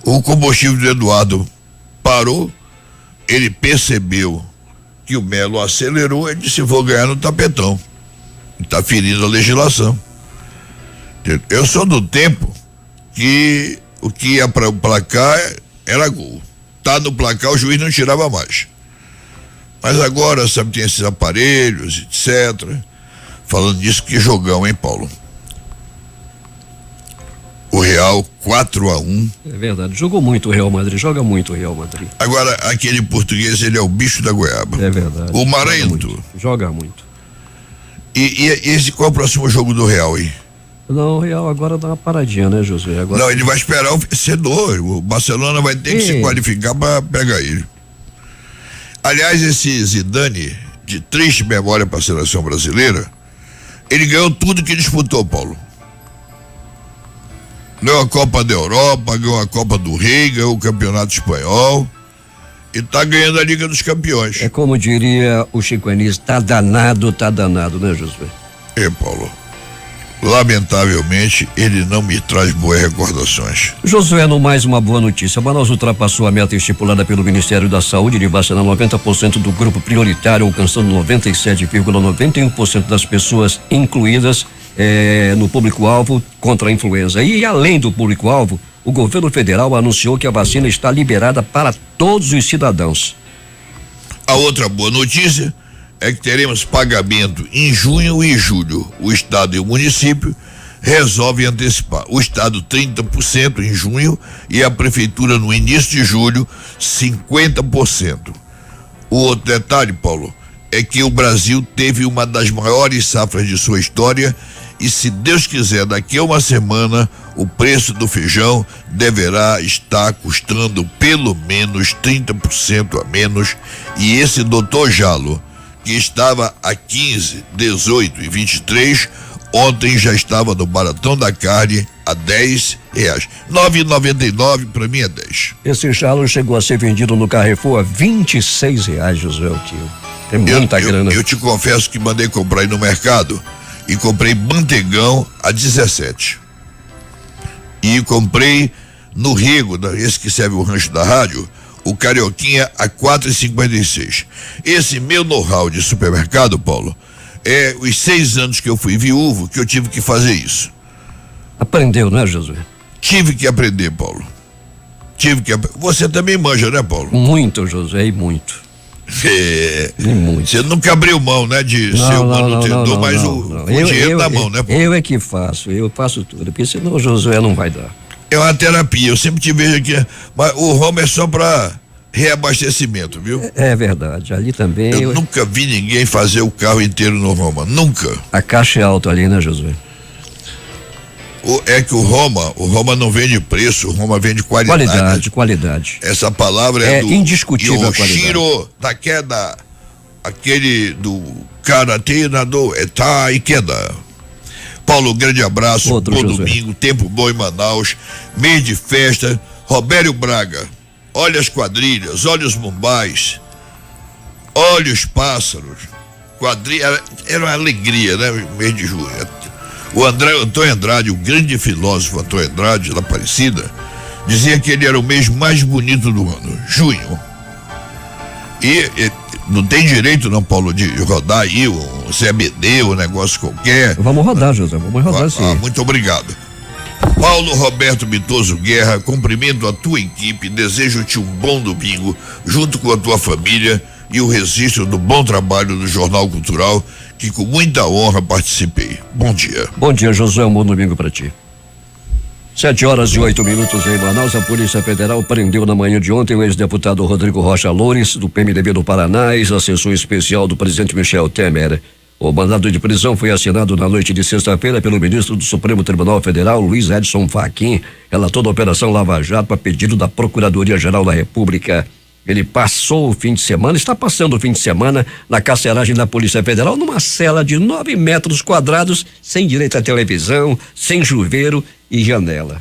O combustível do Eduardo parou, ele percebeu que o Melo acelerou, ele disse, vou ganhar no tapetão. Está ferindo a legislação. Eu sou do tempo que o que ia para o placar era gol. Tá no placar, o juiz não tirava mais. Mas agora, sabe, tem esses aparelhos, etc. Falando disso, que jogão, hein, Paulo? O Real 4-1. É verdade, jogou muito o Real Madrid, joga muito o Real Madrid. Agora, aquele português, ele é o bicho da goiaba. É verdade. O marento. Joga muito. E esse, qual é o próximo jogo do Real, hein? Não, o Real agora dá uma paradinha, né, Josué? Agora... Não, ele vai esperar o vencedor. O Barcelona vai ter que se qualificar para pegar ele. Aliás, esse Zidane, de triste memória para a seleção brasileira, ele ganhou tudo que disputou, Paulo. Ganhou a Copa da Europa, ganhou a Copa do Rei, ganhou o Campeonato Espanhol e tá ganhando a Liga dos Campeões. É como diria o Chico Anísio, tá danado, né, Josué? Paulo, lamentavelmente ele não me traz boas recordações. Josué, no mais uma boa notícia. Manaus ultrapassou a meta estipulada pelo Ministério da Saúde de vacinar 90% do grupo prioritário, alcançando 97,91% das pessoas incluídas no público-alvo contra a influenza. E além do público-alvo, o governo federal anunciou que a vacina está liberada para todos os cidadãos. A outra boa notícia é que teremos pagamento em junho e julho. O estado e o município resolvem antecipar. O estado 30% em junho e a prefeitura no início de julho 50%. O outro detalhe, Paulo, é que o Brasil teve uma das maiores safras de sua história e, se Deus quiser, daqui a uma semana o preço do feijão deverá estar custando pelo menos 30% a menos, e esse doutor Jalo, que estava a 15, 18 e 23, ontem já estava no Baratão da Carne a R$10. 9,99 para mim é 10. Esse jalo chegou a ser vendido no Carrefour a R$26, José, o quilo. É muita grana. Eu te confesso que mandei comprar aí no mercado e comprei manteigão a 17. E comprei no Rego, esse que serve o rancho da rádio, o Carioquinha a 4,56. Esse meu know-how de supermercado, Paulo, é os 6 anos que eu fui viúvo que eu tive que fazer isso. Aprendeu, né, Josué? Tive que aprender, Paulo. Você também manja, né, Paulo? Muito, Josué, e muito. Muito. Você nunca abriu mão, né, de ser o manutedor, mas o dinheiro na mão, né, Paulo? Eu é que faço, eu faço tudo, porque senão o Josué não vai dar. É uma terapia, eu sempre te vejo aqui, mas o Roma é só para reabastecimento, viu? É verdade, ali também. Eu nunca vi ninguém fazer o carro inteiro no Roma, nunca. A caixa é alta ali, né, Josué? É que o Roma não vende preço, o Roma vende qualidade. Qualidade. Essa palavra é do indiscutível. Yoshiro Takeda, aquele do Karate Nado Eta Ikeda. Paulo, grande abraço, bom domingo, tempo bom em Manaus, mês de festa. Robério Braga, olha as quadrilhas, olha os mumbais, olha os pássaros, quadrilha, era uma alegria, né, mês de julho. O Antônio Andrade, o grande filósofo Antônio Andrade, da Aparecida, dizia que ele era o mês mais bonito do ano, junho. E não tem direito, não, Paulo, de rodar aí um CBD, um negócio qualquer. Vamos rodar, José, vamos rodar sim. Muito obrigado. Paulo Roberto Mitoso Guerra, cumprimento a tua equipe, desejo-te um bom domingo, junto com a tua família, e o registro do bom trabalho do Jornal Cultural, que com muita honra participei. Bom dia. Bom dia, José, um bom domingo para ti. 7h08 em Manaus, a Polícia Federal prendeu na manhã de ontem o ex-deputado Rodrigo Rocha Loures, do PMDB do Paraná, ex-assessor especial do presidente Michel Temer. O mandado de prisão foi assinado na noite de sexta-feira pelo ministro do Supremo Tribunal Federal, Luiz Edson Fachin, relator da Operação Lava Jato a pedido da Procuradoria-Geral da República. Ele passou o fim de semana, está passando o fim de semana na carceragem da Polícia Federal numa cela de 9 metros quadrados, sem direito à televisão, sem chuveiro e janela.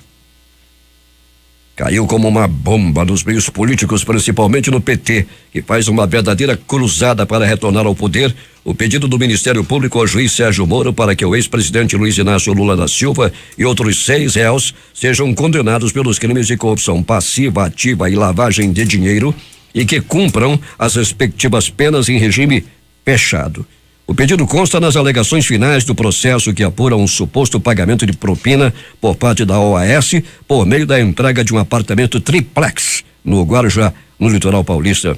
Caiu como uma bomba nos meios políticos, principalmente no PT, que faz uma verdadeira cruzada para retornar ao poder, o pedido do Ministério Público ao juiz Sérgio Moro para que o ex-presidente Luiz Inácio Lula da Silva e outros 6 réus sejam condenados pelos crimes de corrupção passiva, ativa e lavagem de dinheiro e que cumpram as respectivas penas em regime fechado. O pedido consta nas alegações finais do processo que apuram um suposto pagamento de propina por parte da OAS por meio da entrega de um apartamento triplex no Guarujá, no litoral paulista.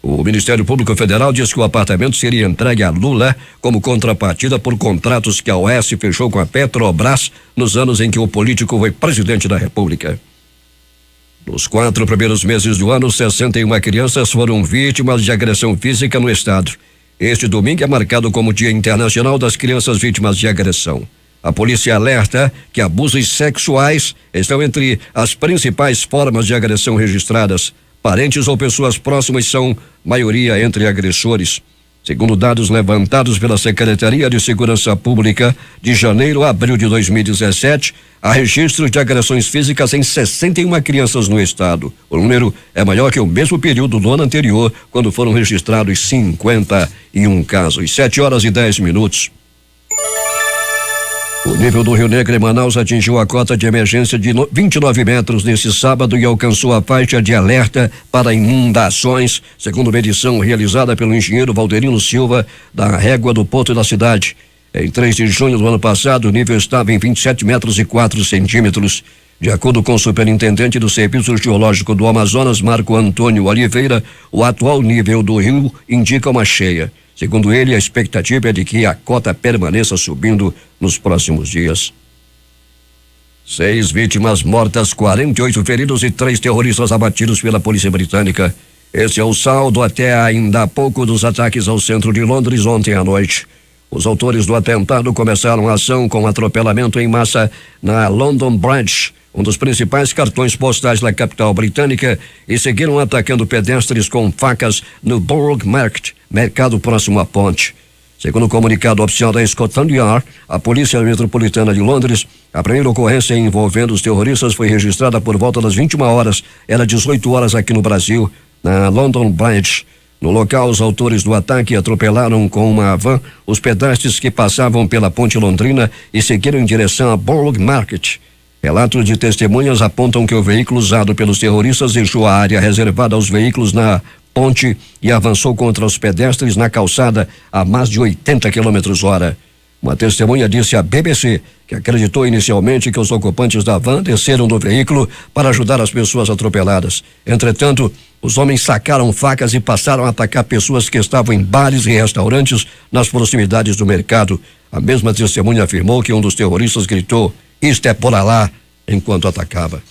O Ministério Público Federal diz que o apartamento seria entregue a Lula como contrapartida por contratos que a OAS fechou com a Petrobras nos anos em que o político foi presidente da República. Nos 4 primeiros meses do ano, 61 crianças foram vítimas de agressão física no estado. Este domingo é marcado como Dia Internacional das Crianças Vítimas de Agressão. A polícia alerta que abusos sexuais estão entre as principais formas de agressão registradas. Parentes ou pessoas próximas são maioria entre agressores. Segundo dados levantados pela Secretaria de Segurança Pública, de janeiro a abril de 2017, há registros de agressões físicas em 61 crianças no estado. O número é maior que o mesmo período do ano anterior, quando foram registrados 51 casos. 7h10. O nível do Rio Negro em Manaus atingiu a cota de emergência de 29 metros nesse sábado e alcançou a faixa de alerta para inundações, segundo medição realizada pelo engenheiro Valderino Silva, da régua do porto da cidade. Em 3 de junho do ano passado, o nível estava em 27 metros e 4 centímetros. De acordo com o superintendente do Serviço Geológico do Amazonas, Marco Antônio Oliveira, o atual nível do rio indica uma cheia. Segundo ele, a expectativa é de que a cota permaneça subindo nos próximos dias. 6 vítimas mortas, 48 feridos e 3 terroristas abatidos pela polícia britânica. Esse é o saldo até ainda há pouco dos ataques ao centro de Londres ontem à noite. Os autores do atentado começaram a ação com atropelamento em massa na London Bridge, um dos principais cartões postais da capital britânica, e seguiram atacando pedestres com facas no Borough Market, mercado próximo à ponte. Segundo o comunicado oficial da Scotland Yard, a Polícia Metropolitana de Londres, a primeira ocorrência envolvendo os terroristas foi registrada por volta das 21 horas, era 18 horas aqui no Brasil, na London Bridge. No local, os autores do ataque atropelaram com uma van os pedestres que passavam pela ponte londrina e seguiram em direção a Borough Market. Relatos de testemunhas apontam que o veículo usado pelos terroristas deixou a área reservada aos veículos na ponte e avançou contra os pedestres na calçada a mais de 80 km/h. Uma testemunha disse à BBC que acreditou inicialmente que os ocupantes da van desceram do veículo para ajudar as pessoas atropeladas. Entretanto, os homens sacaram facas e passaram a atacar pessoas que estavam em bares e restaurantes nas proximidades do mercado. A mesma testemunha afirmou que um dos terroristas gritou: "Isto é por Alá", enquanto atacava.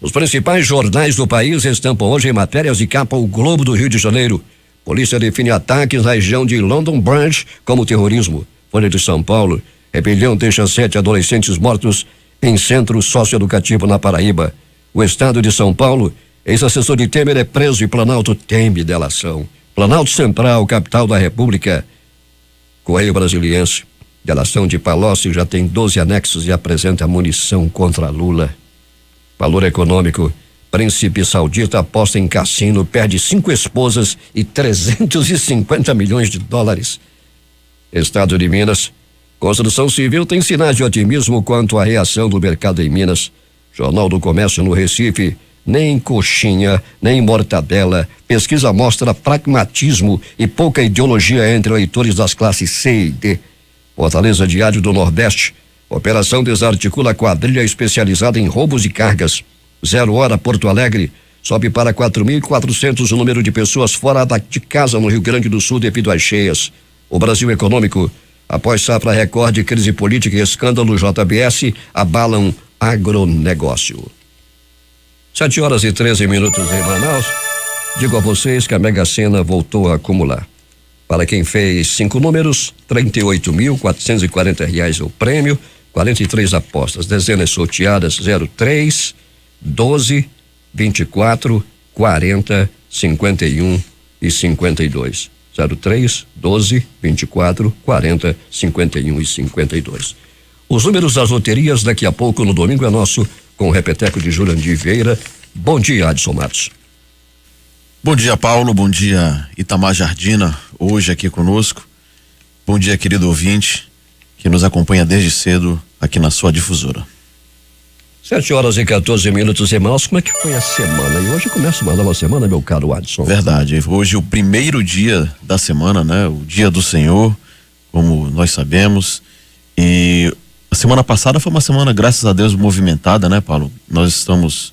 Os principais jornais do país estampam hoje em matérias de capa o Globo do Rio de Janeiro. Polícia define ataques na região de London Bridge como terrorismo. Folha de São Paulo: rebelião deixa 7 adolescentes mortos em centro socioeducativo na Paraíba. O estado de São Paulo: ex-assessor de Temer é preso e Planalto teme delação. Planalto Central, capital da República. Correio Brasiliense: delação de Palocci já tem 12 anexos e apresenta munição contra Lula. Valor econômico: príncipe saudita aposta em cassino, perde 5 esposas e 350 milhões de dólares. Estado de Minas: Construção civil tem sinais de otimismo quanto à reação do mercado em Minas. Jornal do Comércio no Recife, nem coxinha, nem mortadela. Pesquisa mostra pragmatismo e pouca ideologia entre eleitores das classes C e D. Fortaleza Diário do Nordeste. Operação desarticula quadrilha especializada em roubos de cargas. 0 hora Porto Alegre. Sobe para 4.400 o número de pessoas fora de casa no Rio Grande do Sul devido às cheias. O Brasil Econômico. Após safra recorde, crise política e escândalo, JBS abalam agronegócio. 7h13 em Manaus. Digo a vocês que a Mega Sena voltou a acumular. Para quem fez 5 números, R$38.440 é o prêmio, 43 apostas, dezenas sorteadas 03, 12, 24, 40, 51 e 52. 03, 12, 24, 40, 51 e 52. Os números das loterias daqui a pouco no domingo é nosso com o repeteco de Jurandir Vieira. Bom dia, Adson Matos. Bom dia, Paulo. Bom dia, Itamar Jardina, hoje aqui conosco. Bom dia, querido ouvinte, que nos acompanha desde cedo aqui na sua difusora. 7h14 em Manaus. Como é que foi a semana? E hoje começa uma nova semana, meu caro Adson. Verdade. Hoje o primeiro dia da semana, né? O dia do Senhor, como nós sabemos. E a semana passada foi uma semana, graças a Deus, movimentada, né, Paulo? Nós estamos,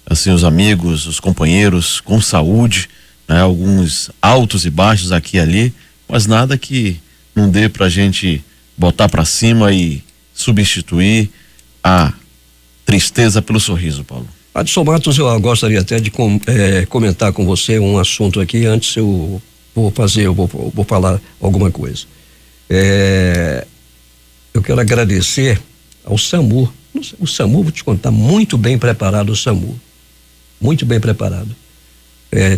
assim, os amigos, os companheiros, com saúde, né? Alguns altos e baixos aqui e ali, mas nada que não dê pra gente botar pra cima e substituir a tristeza pelo sorriso, Paulo. Adson Matos, eu gostaria até de comentar com você um assunto aqui. Antes eu vou falar alguma coisa. Eu quero agradecer ao SAMU. O SAMU, vou te contar, muito bem preparado o SAMU. Muito bem preparado.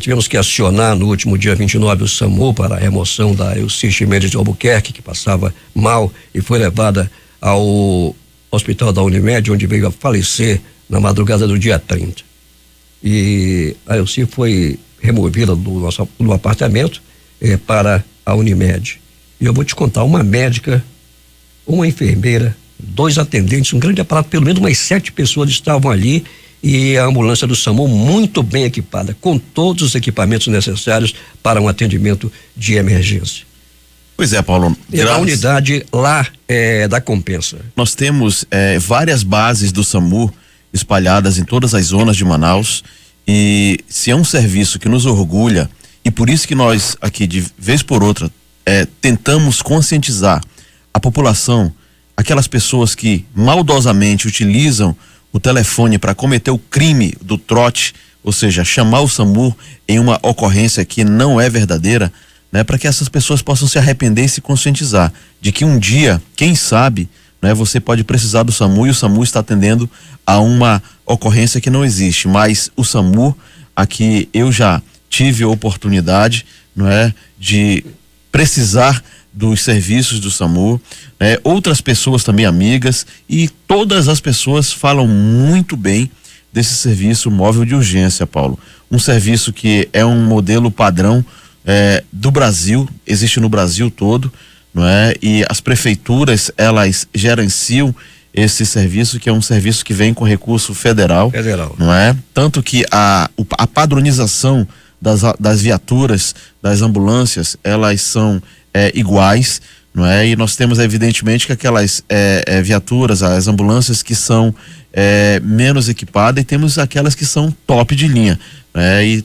Tivemos que acionar no último dia 29 o SAMU para a remoção da Elciche Mendes de Albuquerque, que passava mal e foi levada ao Hospital da Unimed, onde veio a falecer na madrugada do dia 30. E a Elci foi removida do apartamento para a Unimed. E eu vou te contar, uma médica, uma enfermeira, 2 atendentes, um grande aparato, pelo menos umas 7 pessoas estavam ali, e a ambulância do SAMU muito bem equipada, com todos os equipamentos necessários para um atendimento de emergência. Pois é, Paulo. E a unidade lá da Compensa. Nós temos várias bases do SAMU espalhadas em todas as zonas de Manaus, e se é um serviço que nos orgulha, e por isso que nós aqui, de vez por outra, tentamos conscientizar a população, aquelas pessoas que maldosamente utilizam o telefone para cometer o crime do trote, ou seja, chamar o SAMU em uma ocorrência que não é verdadeira, né, para que essas pessoas possam se arrepender e se conscientizar de que um dia, quem sabe, né, você pode precisar do SAMU e o SAMU está atendendo a uma ocorrência que não existe. Mas o SAMU, aqui eu já tive a oportunidade, não é, de precisar dos serviços do SAMU, né, outras pessoas também amigas, e todas as pessoas falam muito bem desse serviço móvel de urgência, Paulo. Um serviço que é um modelo padrão do Brasil, existe no Brasil todo, não é? E as prefeituras, elas gerenciam esse serviço, que é um serviço que vem com recurso federal, não é? Tanto que a padronização das viaturas, das ambulâncias, elas são iguais, não é? E nós temos, evidentemente, que aquelas viaturas, as ambulâncias que são menos equipadas, e temos aquelas que são top de linha.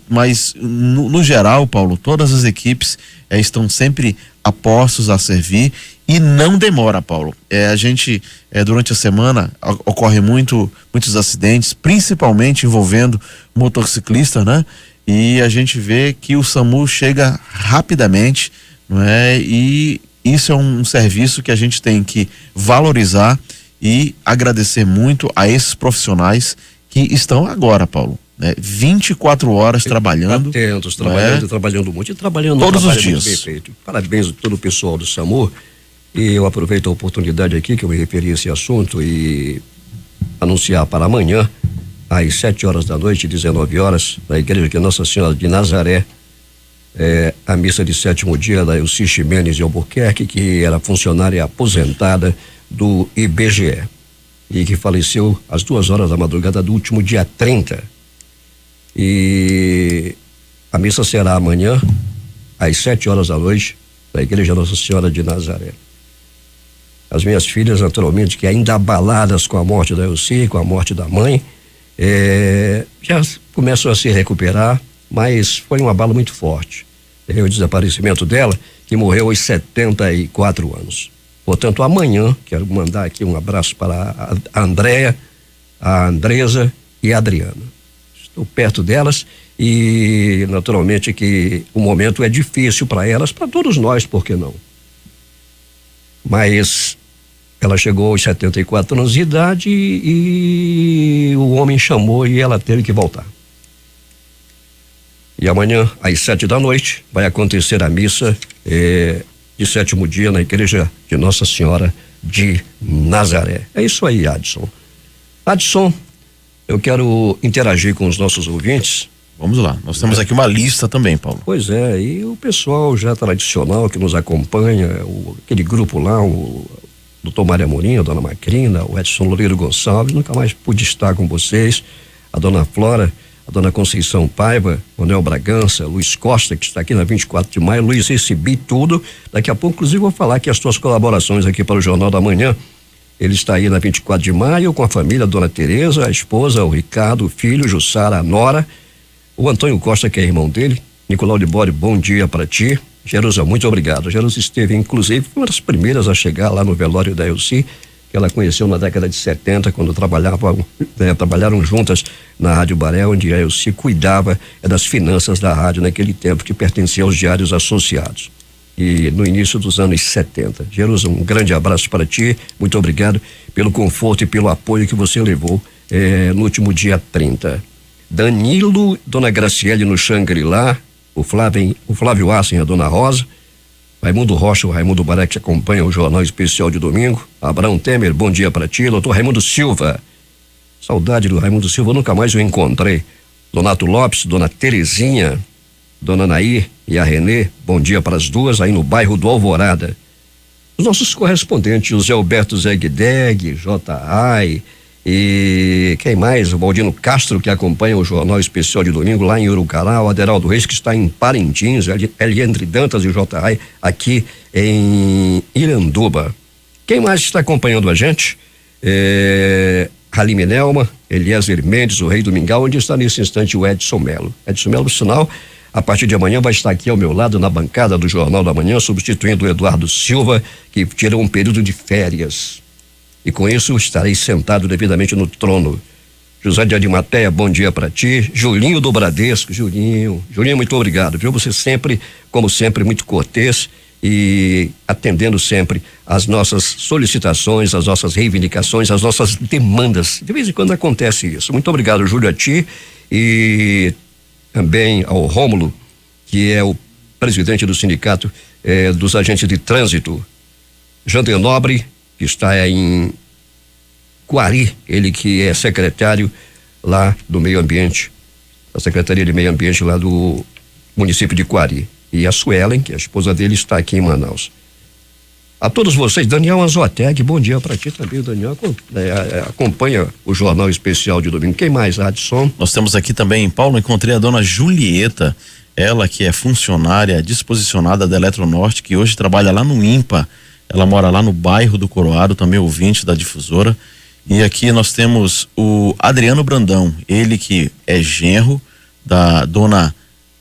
Mas no geral, Paulo, todas as equipes estão sempre a postos a servir, e não demora, Paulo. A gente, durante a semana, ocorre muitos acidentes, principalmente envolvendo motociclistas, né? E a gente vê que o SAMU chega rapidamente, não é? E isso é um serviço que a gente tem que valorizar e agradecer muito a esses profissionais que estão agora, Paulo, né? 24 horas trabalhando. Atentos, trabalhando, trabalhando muito, e trabalhando todos os dias. Bem feito. Parabéns a todo o pessoal do SAMU, e eu aproveito a oportunidade aqui que eu me referi a esse assunto e anunciar para amanhã, às 7 horas da noite, 19 horas, na igreja que Nossa Senhora de Nazaré, a missa de sétimo dia da Elci Ximenes de Albuquerque, que era funcionária aposentada do IBGE e que faleceu às 2h da madrugada do último dia 30. E a missa será amanhã às 7h da noite da Igreja Nossa Senhora de Nazaré. As minhas filhas, naturalmente, que ainda abaladas com a morte da Elci, com a morte da mãe, já começam a se recuperar, mas foi um abalo muito forte. O desaparecimento dela, que morreu aos 74 anos. Portanto, amanhã, quero mandar aqui um abraço para a Andréia, a Andresa e a Adriana. Estou perto delas e, naturalmente, que o momento é difícil para elas, para todos nós, por que não? Mas ela chegou aos 74 anos de idade e o homem chamou e ela teve que voltar. E amanhã, às 7h, vai acontecer a missa de sétimo dia na Igreja de Nossa Senhora de Nazaré. É isso aí, Adson. Adson, eu quero interagir com os nossos ouvintes. Vamos lá, nós temos aqui uma lista também, Paulo. Pois é, e o pessoal já tradicional que nos acompanha, aquele grupo lá, o doutor Mário Amorim, a dona Macrina, o Edson Loureiro Gonçalves, nunca mais pude estar com vocês, a dona Flora, a dona Conceição Paiva, o Nel Bragança, Luiz Costa, que está aqui na 24 de maio, Luiz, recebi tudo, daqui a pouco, inclusive, vou falar aqui as tuas colaborações aqui para o Jornal da Manhã. Ele está aí na 24 de maio com a família, a dona Tereza, a esposa, o Ricardo, o filho, Jussara, a nora, o Antônio Costa, que é irmão dele, Nicolau de Bode, bom dia para ti. Jerusa, muito obrigado. Jerusa esteve, inclusive, uma das primeiras a chegar lá no velório da Elci, que ela conheceu na década de 70, quando trabalharam juntas na Rádio Baré, onde a Elci cuidava das finanças da rádio naquele tempo, que pertencia aos Diários Associados. E no início dos anos 70. Jerusa, um grande abraço para ti, muito obrigado pelo conforto e pelo apoio que você levou no último dia 30. Danilo, dona Graciele no Xangri-Lá, o Flávio Assen, a dona Rosa, Raimundo Rocha, o Raimundo Baré, que acompanha o Jornal Especial de domingo, Abraão Temer, bom dia para ti, doutor Raimundo Silva, saudade do Raimundo Silva, nunca mais o encontrei, Donato Lopes, dona Terezinha, dona Nair e a Renê, bom dia para as duas, aí no bairro do Alvorada. Os nossos correspondentes, José Alberto Zegdeg, J.A.I., e quem mais? O Baldino Castro, que acompanha o Jornal Especial de domingo lá em Urucará, o Aderaldo Reis, que está em Parintins, Eliandre Dantas e J.A. aqui em Iranduba. Quem mais está acompanhando a gente? Halime Nelma, Eliezer Mendes, o Rei do Mingau, onde está nesse instante o Edson Melo. Edson Melo, por sinal, a partir de amanhã vai estar aqui ao meu lado na bancada do Jornal da Manhã, substituindo o Eduardo Silva, que tirou um período de férias. E com isso estarei sentado devidamente no trono. José de Adimateia, bom dia para ti. Julinho do Bradesco, Julinho, muito obrigado, viu? Você sempre, como sempre, muito cortês e atendendo sempre às nossas solicitações, às nossas reivindicações, às nossas demandas. De vez em quando acontece isso. Muito obrigado, Júlio, a ti e também ao Rômulo, que é o presidente do sindicato dos agentes de trânsito. Jander Nobre, que está em Quari, ele que é secretário lá do Meio Ambiente, da Secretaria de Meio Ambiente lá do município de Quari. E a Suelen, que é a esposa dele, está aqui em Manaus. A todos vocês, Daniel Anzoateg, bom dia para ti também, Daniel, acompanha o Jornal Especial de domingo. Quem mais, Adson? Nós temos aqui também, Paulo, encontrei a dona Julieta, ela que é funcionária disposicionada da Eletronorte, que hoje trabalha lá no IMPA. Ela mora lá no bairro do Coroado, também ouvinte da difusora. E aqui nós temos o Adriano Brandão, ele que é genro da dona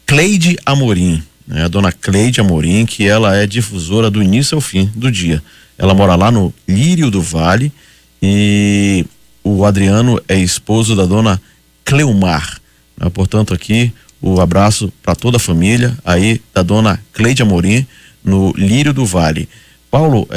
Cleide Amorim, né? A dona Cleide Amorim, que ela é difusora do início ao fim do dia. Ela mora lá no Lírio do Vale e o Adriano é esposo da dona Cleumar, né? Portanto, aqui o abraço para toda a família aí da dona Cleide Amorim no Lírio do Vale. Paulo,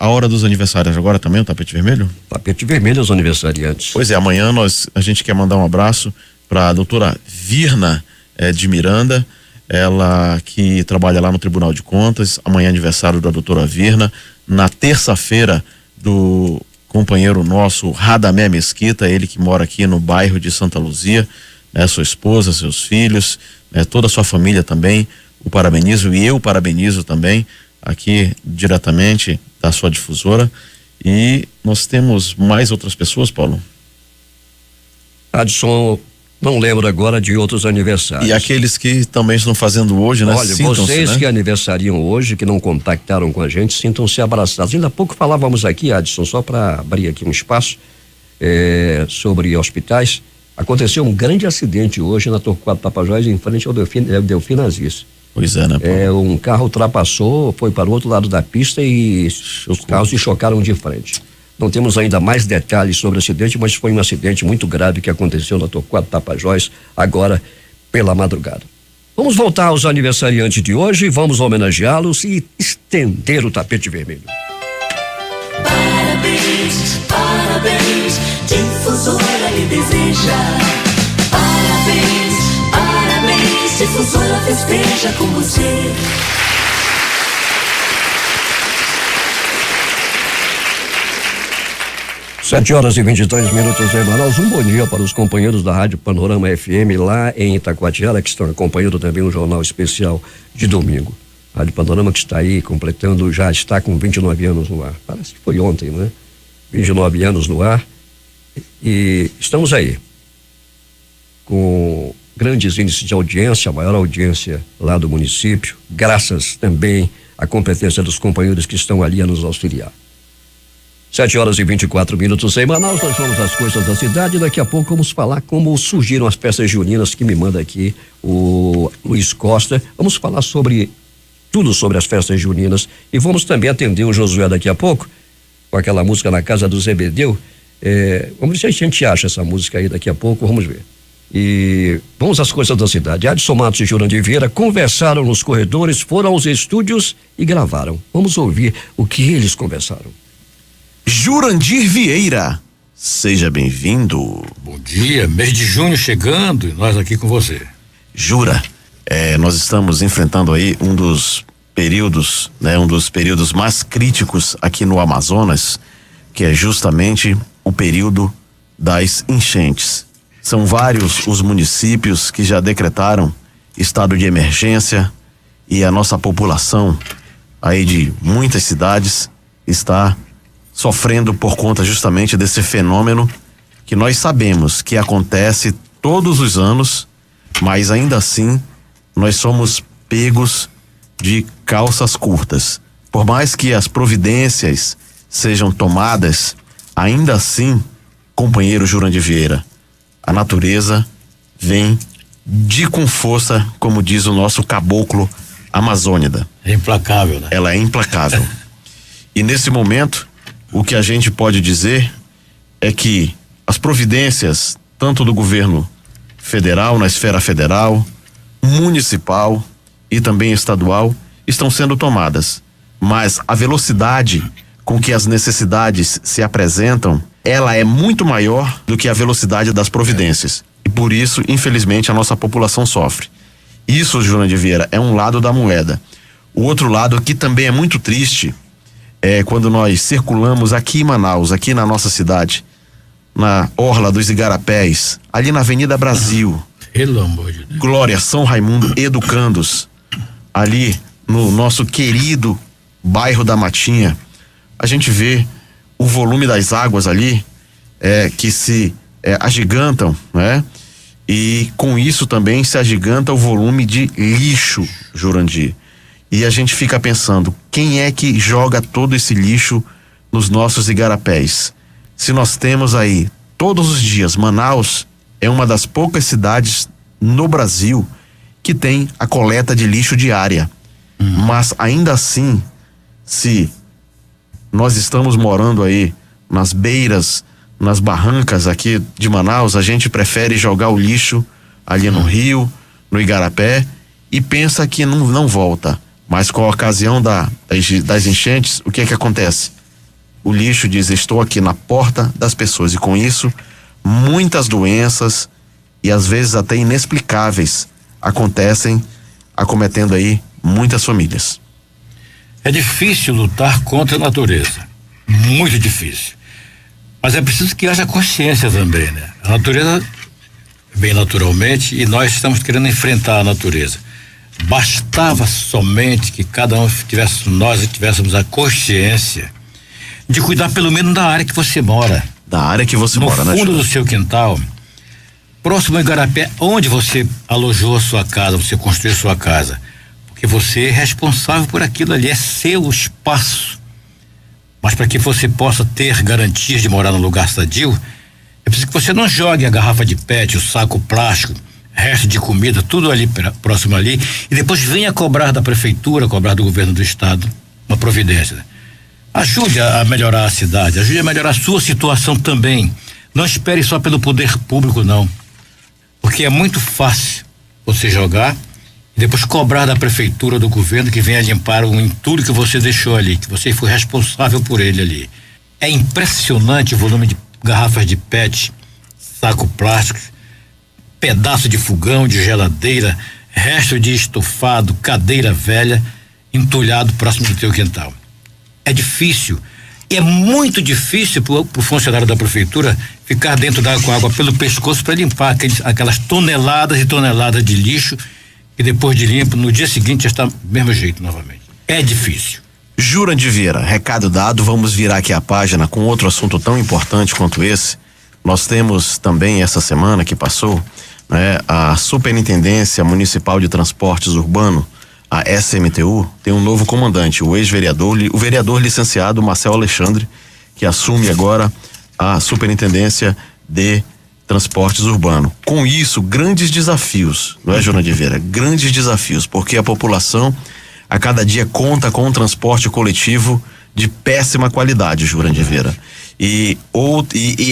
a hora dos aniversários agora também, o tapete vermelho? Tapete vermelho aos aniversariantes. Pois é, amanhã a gente quer mandar um abraço para a doutora Virna de Miranda, ela que trabalha lá no Tribunal de Contas. Amanhã é aniversário da doutora Virna. Na terça-feira, do companheiro nosso Radamé Mesquita, ele que mora aqui no bairro de Santa Luzia, né, sua esposa, seus filhos, né, toda a sua família também. o parabenizo e eu parabenizo também aqui diretamente da sua difusora. E nós temos mais outras pessoas, Paulo? Adson, não lembro agora de outros aniversários. E aqueles que também estão fazendo hoje, né? Olha, vocês, né, que aniversariam hoje, que não contactaram com a gente, sintam-se abraçados. Ainda há pouco falávamos aqui, Adson, só para abrir aqui um espaço, sobre hospitais. Aconteceu um grande acidente hoje na Torquato Tapajós, em frente ao Delfim Aziz. Pois é, né, Paulo? Um carro ultrapassou, foi para o outro lado da pista e os carros se chocaram de frente. Não temos ainda mais detalhes sobre o acidente, mas foi um acidente muito grave que aconteceu na Torquato Tapajós, agora pela madrugada. Vamos voltar aos aniversariantes de hoje, vamos homenageá-los e estender o tapete vermelho. Parabéns, parabéns, Difusora lhe deseja. Parabéns, parabéns, Difusora festeja com você. Sete horas e 23 minutos em Manaus. Um bom dia para os companheiros da Rádio Panorama FM lá em Itacoatiara, que estão acompanhando também o Jornal Especial de domingo. Rádio Panorama que está aí completando, já está com 29 anos no ar. Parece que foi ontem, né? 29 anos no ar. E estamos aí com grandes índices de audiência, a maior audiência lá do município, graças também à competência dos companheiros que estão ali a nos auxiliar. 7 horas e 24 minutos em Manaus, nós vamos às coisas da cidade. Daqui a pouco vamos falar como surgiram as festas juninas, que me manda aqui o Luiz Costa. Vamos falar sobre tudo sobre as festas juninas e vamos também atender o Josué daqui a pouco com aquela música Na Casa do Zebedeu. Vamos ver se a gente acha essa música aí daqui a pouco, vamos ver. E vamos às coisas da cidade. Adson Matos e Jurandir Vieira conversaram nos corredores, foram aos estúdios e gravaram. Vamos ouvir o que eles conversaram. Jurandir Vieira, seja bem-vindo. Bom dia, mês de junho chegando e nós aqui com você. Jura, nós estamos enfrentando aí um dos períodos, né, um dos períodos mais críticos aqui no Amazonas, que é justamente o período das enchentes. São vários os municípios que já decretaram estado de emergência e a nossa população aí de muitas cidades está sofrendo por conta justamente desse fenômeno que nós sabemos que acontece todos os anos, mas ainda assim nós somos pegos de calças curtas. Por mais que as providências sejam tomadas, ainda assim, companheiro Jurandir Vieira, a natureza vem com força, como diz o nosso caboclo amazônida. É implacável, né? Ela é implacável. E nesse momento, o que a gente pode dizer é que as providências, tanto do governo federal, na esfera federal, municipal e também estadual, estão sendo tomadas. Mas a velocidade com que as necessidades se apresentam, ela é muito maior do que a velocidade das providências. E por isso, infelizmente, a nossa população sofre. Isso, Jurandir Vieira, é um lado da moeda. O outro lado, que também é muito triste, é quando nós circulamos aqui em Manaus, aqui na nossa cidade, na Orla dos Igarapés, ali na Avenida Brasil. Pelo amor de Deus. Glória, São Raimundo, Educandos, ali no nosso querido bairro da Matinha, a gente vê o volume das águas ali, que se agigantam, né? E com isso também se agiganta o volume de lixo, Jurandir. E a gente fica pensando, quem é que joga todo esse lixo nos nossos igarapés? Se nós temos aí, todos os dias, Manaus é uma das poucas cidades no Brasil que tem a coleta de lixo diária. Mas ainda assim, se nós estamos morando aí nas beiras, nas barrancas aqui de Manaus, a gente prefere jogar o lixo ali no rio, no igarapé, e pensa que não volta. Mas com a ocasião das enchentes, o que é que acontece? O lixo diz, estou aqui na porta das pessoas, e com isso, muitas doenças e às vezes até inexplicáveis acontecem, acometendo aí muitas famílias. É difícil lutar contra a natureza, muito difícil, mas é preciso que haja consciência também, né? A natureza vem naturalmente e nós estamos querendo enfrentar a natureza. Bastava somente que cada um nós tivéssemos a consciência de cuidar pelo menos da área que você mora. Da área que você mora, né? No fundo do seu quintal, próximo a Igarapé, onde você alojou a sua casa, você construiu a sua casa. Porque você é responsável por aquilo ali, é seu espaço. Mas para que você possa ter garantias de morar num lugar sadio, é preciso que você não jogue a garrafa de PET, o saco plástico, resto de comida, tudo ali próximo ali, e depois venha cobrar da prefeitura, cobrar do governo do estado uma providência. Ajude a melhorar a cidade, ajude a melhorar a sua situação também. Não espere só pelo poder público, não. Porque é muito fácil você jogar e depois cobrar da prefeitura, do governo, que venha limpar o entulho que você deixou ali, que você foi responsável por ele ali. É impressionante o volume de garrafas de PET, saco plástico, pedaço de fogão, de geladeira, resto de estofado, cadeira velha, entulhado próximo do teu quintal. É difícil, é muito difícil pro funcionário da prefeitura ficar dentro d'água com água pelo pescoço para limpar aquelas toneladas e toneladas de lixo, e depois de limpo, no dia seguinte já está do mesmo jeito novamente. É difícil. Jurandir Vieira, recado dado, vamos virar aqui a página com outro assunto tão importante quanto esse. Nós temos também essa semana que passou, né, a Superintendência Municipal de Transportes Urbano, a SMTU, tem um novo comandante, o vereador licenciado Marcel Alexandre, que assume agora a Superintendência de Transportes Urbano. Com isso, grandes desafios, não é, Jurandir Vieira? Grandes desafios, porque a população a cada dia conta com um transporte coletivo de péssima qualidade, Jurandir Vieira. E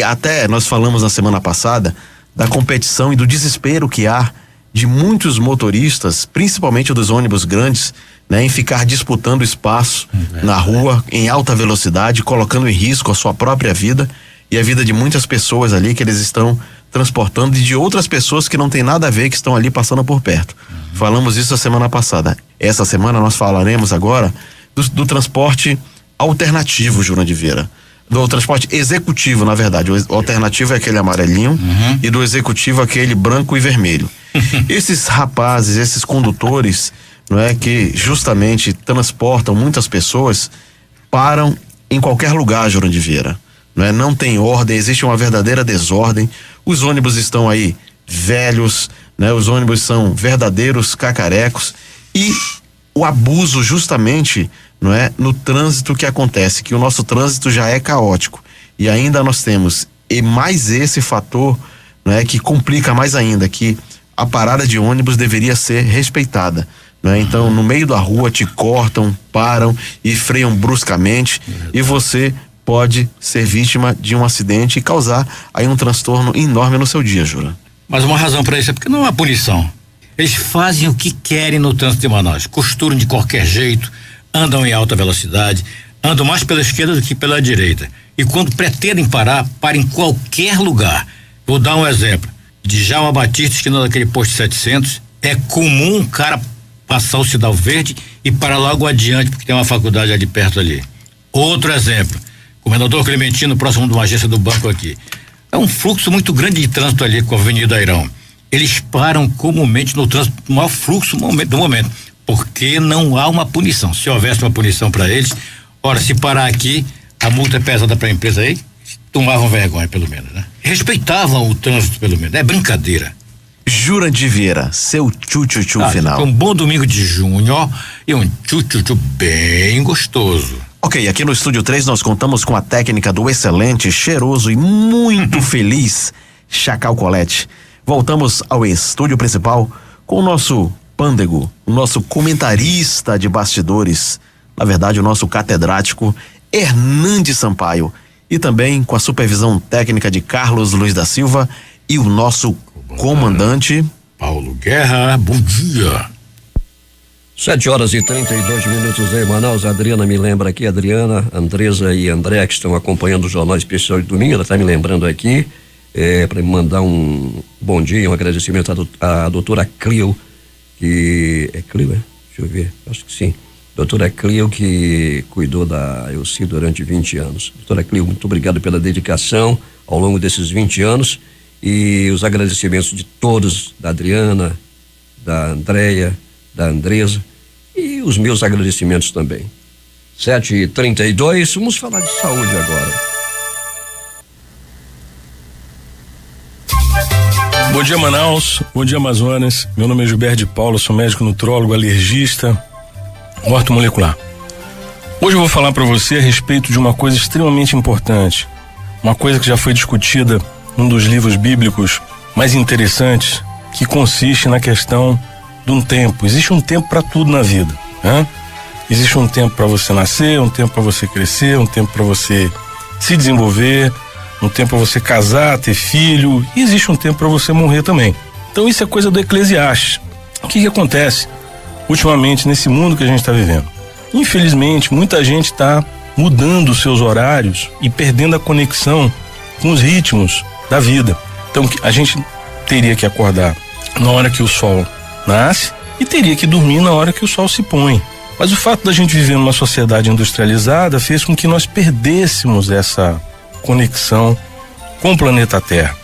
até nós falamos na semana passada da competição e do desespero que há de muitos motoristas, principalmente dos ônibus grandes, né, em ficar disputando espaço na rua em alta velocidade, colocando em risco a sua própria vida e a vida de muitas pessoas ali que eles estão transportando e de outras pessoas que não tem nada a ver, que estão ali passando por perto. Falamos isso a semana passada. Essa semana nós falaremos agora do transporte alternativo, Jurandir Vieira. Do transporte executivo, na verdade. O alternativo é aquele amarelinho e do executivo aquele branco e vermelho. Esses rapazes, esses condutores, não é, que justamente transportam muitas pessoas, param em qualquer lugar, Jurandir Vieira. Não tem ordem, existe uma verdadeira desordem. Os ônibus estão aí velhos, né? Os ônibus são verdadeiros cacarecos e o abuso justamente, não é, no trânsito que acontece, que o nosso trânsito já é caótico e ainda nós temos mais esse fator, não é, que complica mais ainda, que a parada de ônibus deveria ser respeitada, né? Então, no meio da rua te cortam, param e freiam bruscamente e você pode ser vítima de um acidente e causar aí um transtorno enorme no seu dia, Jura. Mas uma razão para isso é porque não há punição. Eles fazem o que querem no trânsito de Manaus, costuram de qualquer jeito, andam em alta velocidade, andam mais pela esquerda do que pela direita. E quando pretendem parar, param em qualquer lugar. Vou dar um exemplo. De Djalma Batista, esquina daquele posto 700, é comum um cara passar o sinal verde e parar logo adiante, porque tem uma faculdade ali perto ali. Outro exemplo. Comendador Clementino, próximo de uma agência do banco aqui. É um fluxo muito grande de trânsito ali com a Avenida Airão. Eles param comumente no trânsito, no maior fluxo do momento, porque não há uma punição. Se houvesse uma punição para eles, ora, se parar aqui, a multa é pesada para a empresa aí, tomavam vergonha pelo menos, né? Respeitavam o trânsito pelo menos, é brincadeira. Jurandir Vieira, seu tchu-tchu-tchu final. Um bom domingo de junho e um tchu-tchu-tchu bem gostoso. Ok, aqui no Estúdio 3 nós contamos com a técnica do excelente, cheiroso e muito feliz Chacal Colette. Voltamos ao estúdio principal com o nosso pândego, o nosso comentarista de bastidores, na verdade o nosso catedrático Hernandes Sampaio, e também com a supervisão técnica de Carlos Luiz da Silva e o nosso comandante Paulo Guerra. Bom dia. 7h32 em Manaus. A Adriana me lembra aqui, Adriana, Andresa e André, que estão acompanhando o Jornal Especial de domingo. Ela está me lembrando aqui para me mandar um bom dia, um agradecimento à doutora Clio, que é Clio, é? Deixa eu ver, acho que sim. Doutora Clio, que cuidou da Elci durante 20 anos. Doutora Clio, muito obrigado pela dedicação ao longo desses 20 anos e os agradecimentos de todos, da Adriana, da Andréia, da Andresa, e os meus agradecimentos também. 7h32, vamos falar de saúde agora. Bom dia, Manaus. Bom dia, Amazonas. Meu nome é Gilberto de Paula, sou médico nutrólogo, alergista, ortomolecular. Hoje eu vou falar para você a respeito de uma coisa extremamente importante, uma coisa que já foi discutida num dos livros bíblicos mais interessantes, que consiste na questão de um tempo. Existe um tempo para tudo na vida, né? Existe um tempo para você nascer, um tempo para você crescer, um tempo para você se desenvolver, um tempo para você casar, ter filho, e existe um tempo para você morrer também. Então isso é coisa do Eclesiastes. O que acontece ultimamente nesse mundo que a gente está vivendo? Infelizmente, muita gente está mudando os seus horários e perdendo a conexão com os ritmos da vida. Então a gente teria que acordar na hora que o sol nasce e teria que dormir na hora que o sol se põe. Mas o fato da gente viver numa sociedade industrializada fez com que nós perdêssemos essa conexão com o planeta Terra.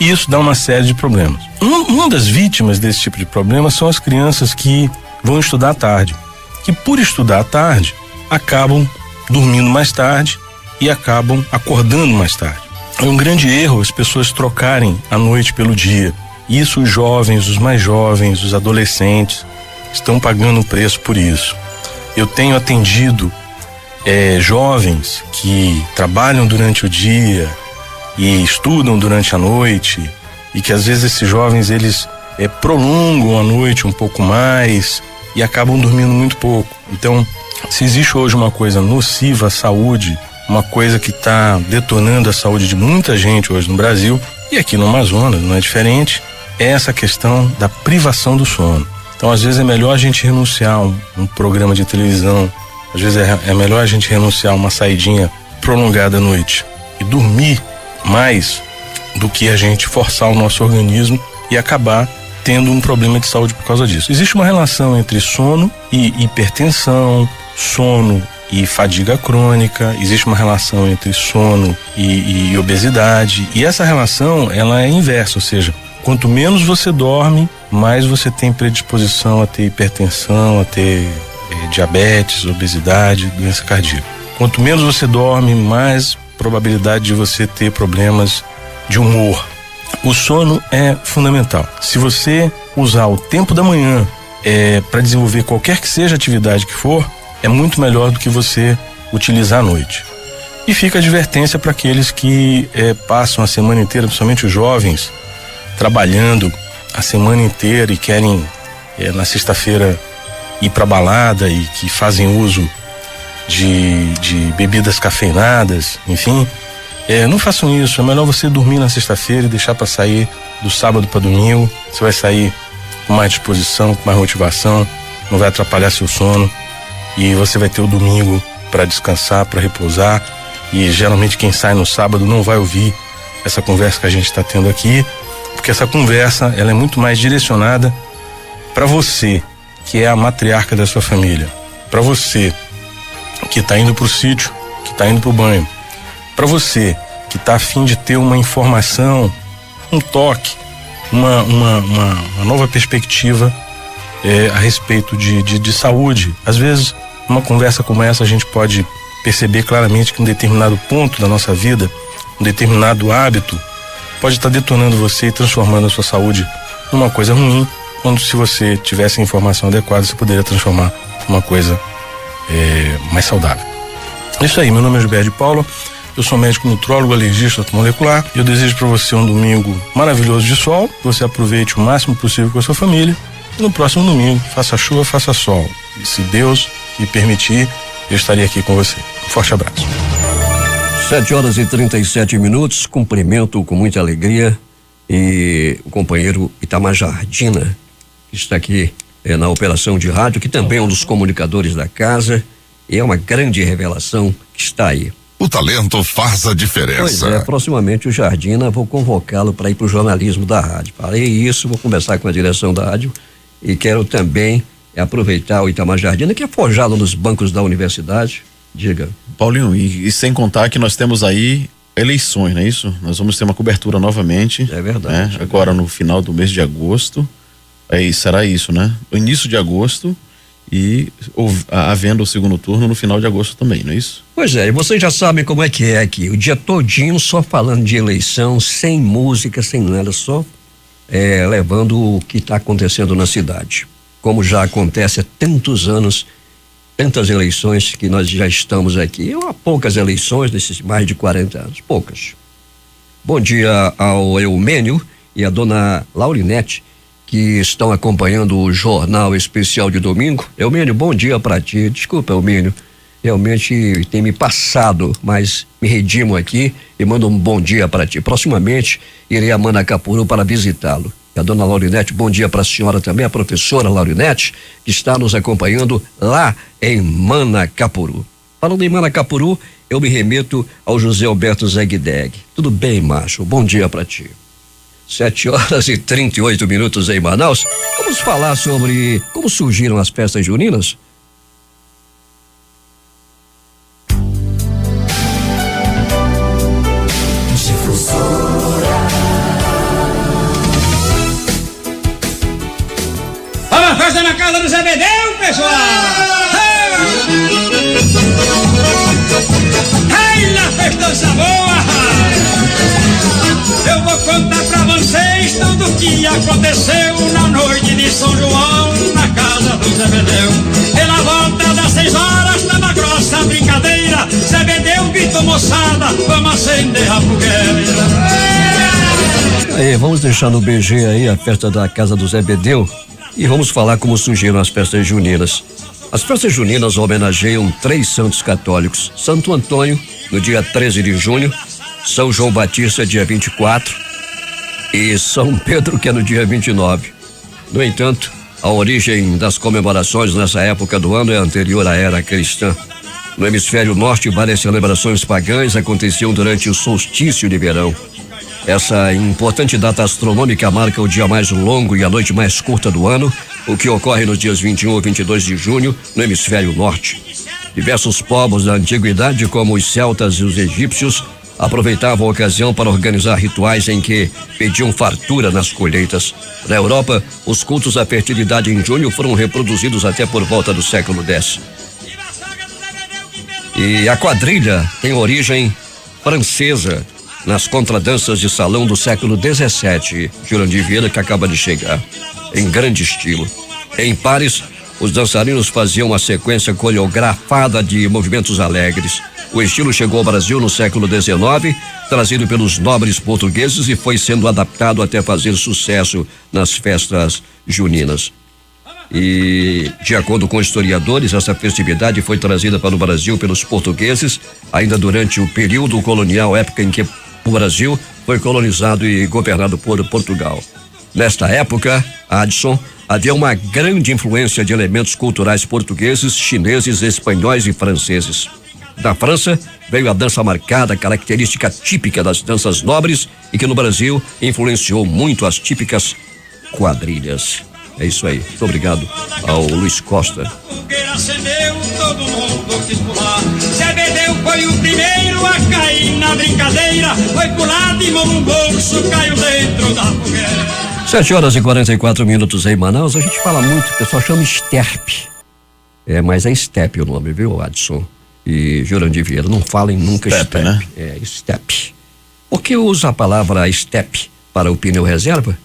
E isso dá uma série de problemas. Uma das vítimas desse tipo de problema são as crianças que vão estudar à tarde, que por estudar à tarde acabam dormindo mais tarde e acabam acordando mais tarde. É um grande erro as pessoas trocarem a noite pelo dia. Isso os jovens, os mais jovens, os adolescentes estão pagando um preço por isso. Eu tenho atendido jovens que trabalham durante o dia e estudam durante a noite, e que às vezes esses jovens eles prolongam a noite um pouco mais e acabam dormindo muito pouco. Então, se existe hoje uma coisa nociva à saúde, uma coisa que está detonando a saúde de muita gente hoje no Brasil, e aqui no Amazonas não é diferente, é essa questão da privação do sono. Então, às vezes é melhor a gente renunciar a um programa de televisão, às vezes é melhor a gente renunciar a uma saidinha prolongada à noite e dormir mais do que a gente forçar o nosso organismo e acabar tendo um problema de saúde por causa disso. Existe uma relação entre sono e hipertensão, sono e fadiga crônica, existe uma relação entre sono e obesidade, e essa relação ela é inversa, ou seja, quanto menos você dorme, mais você tem predisposição a ter hipertensão, a ter diabetes, obesidade, doença cardíaca. Quanto menos você dorme, mais probabilidade de você ter problemas de humor. O sono é fundamental. Se você usar o tempo da manhã para desenvolver qualquer que seja a atividade que for, é muito melhor do que você utilizar à noite. E fica a advertência para aqueles que passam a semana inteira, principalmente os jovens, trabalhando a semana inteira e querem na sexta-feira ir para balada e que fazem uso de bebidas cafeinadas, enfim, não façam isso. É melhor você dormir na sexta-feira e deixar para sair do sábado para domingo. Você vai sair com mais disposição, com mais motivação, não vai atrapalhar seu sono e você vai ter o domingo para descansar, para repousar. E geralmente quem sai no sábado não vai ouvir essa conversa que a gente está tendo aqui, porque essa conversa ela é muito mais direcionada para você, que é a matriarca da sua família, para você que está indo para o sítio, que está indo para o banho, para você que está a fim de ter uma informação, um toque, uma nova perspectiva a respeito de saúde. Às vezes, numa conversa como essa, a gente pode perceber claramente que um determinado ponto da nossa vida, um determinado hábito, pode estar detonando você e transformando a sua saúde numa coisa ruim, quando se você tivesse a informação adequada, você poderia transformar numa coisa mais saudável. Isso aí, meu nome é Gilberto de Paula, eu sou médico nutrólogo, alergista ortomolecular, e eu desejo para você um domingo maravilhoso de sol, que você aproveite o máximo possível com a sua família, e no próximo domingo, faça chuva, faça sol, e se Deus me permitir, eu estarei aqui com você. Um forte abraço. 7h37, cumprimento com muita alegria e o companheiro Itamar Jardina, que está aqui na operação de rádio, que também é um dos comunicadores da casa, e é uma grande revelação que está aí. O talento faz a diferença. Pois é, proximamente o Jardina, vou convocá-lo para ir para o jornalismo da rádio. Farei isso, vou conversar com a direção da rádio e quero também aproveitar o Itamar Jardina, que é forjado nos bancos da universidade. Diga. Paulinho, e sem contar que nós temos aí eleições, não é isso? Nós vamos ter uma cobertura novamente. É verdade. Agora no final do mês de agosto. Será isso, né? No início de agosto e havendo o segundo turno no final de agosto também, não é isso? Pois é, e vocês já sabem como é que é aqui, o dia todinho só falando de eleição, sem música, sem nada, só levando o que está acontecendo na cidade. Como já acontece há tantos anos, tantas eleições que nós já estamos aqui. Há poucas eleições nesses mais de 40 anos, poucas. Bom dia ao Eumênio e a dona Laurinete, que estão acompanhando o Jornal Especial de domingo. Eumênio, bom dia para ti. Desculpa, Eumênio, realmente tem me passado, mas me redimo aqui e mando um bom dia para ti. Proximamente irei a Manacapuru para visitá-lo. E a dona Laurinete, bom dia para a senhora também, a professora Laurinete, que está nos acompanhando lá em Manacapuru. Falando em Manacapuru, eu me remeto ao José Alberto Zegdeg. Tudo bem, macho? Bom dia para ti. 7h38 em Manaus. Vamos falar sobre como surgiram as festas juninas? Vamos festa na casa do Zebedeu, pessoal! Ai, na festança boa! Eu vou contar pra vocês tudo o que aconteceu na noite de São João, na casa do Zebedeu. Pela volta das 6 horas, tava grossa a brincadeira. Zebedeu gritou, moçada, vamos acender a fogueira. Aí, vamos deixar no BG aí a festa da casa do Zebedeu e vamos falar como surgiram as festas juninas. As festas juninas homenageiam 3 santos católicos: Santo Antônio, no dia 13 de junho, São João Batista, dia 24, e São Pedro, que é no dia 29. No entanto, a origem das comemorações nessa época do ano é anterior à era cristã. No hemisfério norte, várias celebrações pagãs aconteciam durante o solstício de verão. Essa importante data astronômica marca o dia mais longo e a noite mais curta do ano, o que ocorre nos dias 21 e 22 de junho, no hemisfério norte. Diversos povos da antiguidade, como os celtas e os egípcios, aproveitavam a ocasião para organizar rituais em que pediam fartura nas colheitas. Na Europa, os cultos à fertilidade em junho foram reproduzidos até por volta do século X. E a quadrilha tem origem francesa nas contradanças de salão do século XVII, Jurandir Vieira, que acaba de chegar, em grande estilo. Em Paris, os dançarinos faziam uma sequência coreografada de movimentos alegres. O estilo chegou ao Brasil no século XIX, trazido pelos nobres portugueses, e foi sendo adaptado até fazer sucesso nas festas juninas. E, de acordo com historiadores, essa festividade foi trazida para o Brasil pelos portugueses ainda durante o período colonial, época em que o Brasil foi colonizado e governado por Portugal. Nesta época, Adson, havia uma grande influência de elementos culturais portugueses, chineses, espanhóis e franceses. Da França, veio a dança marcada, característica típica das danças nobres e que no Brasil influenciou muito as típicas quadrilhas. É isso aí. Muito obrigado ao Luiz Costa. Acendeu, todo mundo quis pular. Zebedeu foi o primeiro a cair na brincadeira. Foi pular de mão no bolso, caiu dentro da fogueira. 7h44 em Manaus. A gente fala muito, o pessoal chama Sterpe. Mas é Steppe o nome, viu, Adson? E Jurandir Vieira, não falem nunca Steppe, né? Steppe. Por que usa a palavra Steppe para o pneu reserva?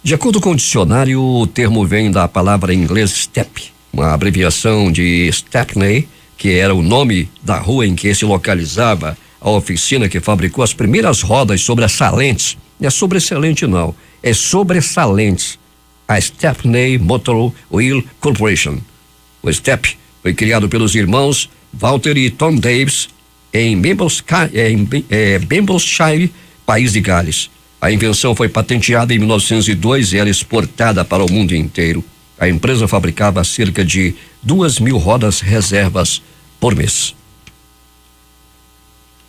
De acordo com o dicionário, o termo vem da palavra em inglês step, uma abreviação de Stepney, que era o nome da rua em que se localizava a oficina que fabricou as primeiras rodas sobressalentes. Não é sobressalente não, é sobressalentes. A Stepney Motor Wheel Corporation. O Step foi criado pelos irmãos Walter e Tom Davis em Bambleshire, País de Gales. A invenção foi patenteada em 1902 e era exportada para o mundo inteiro. A empresa fabricava cerca de 2.000 rodas reservas por mês.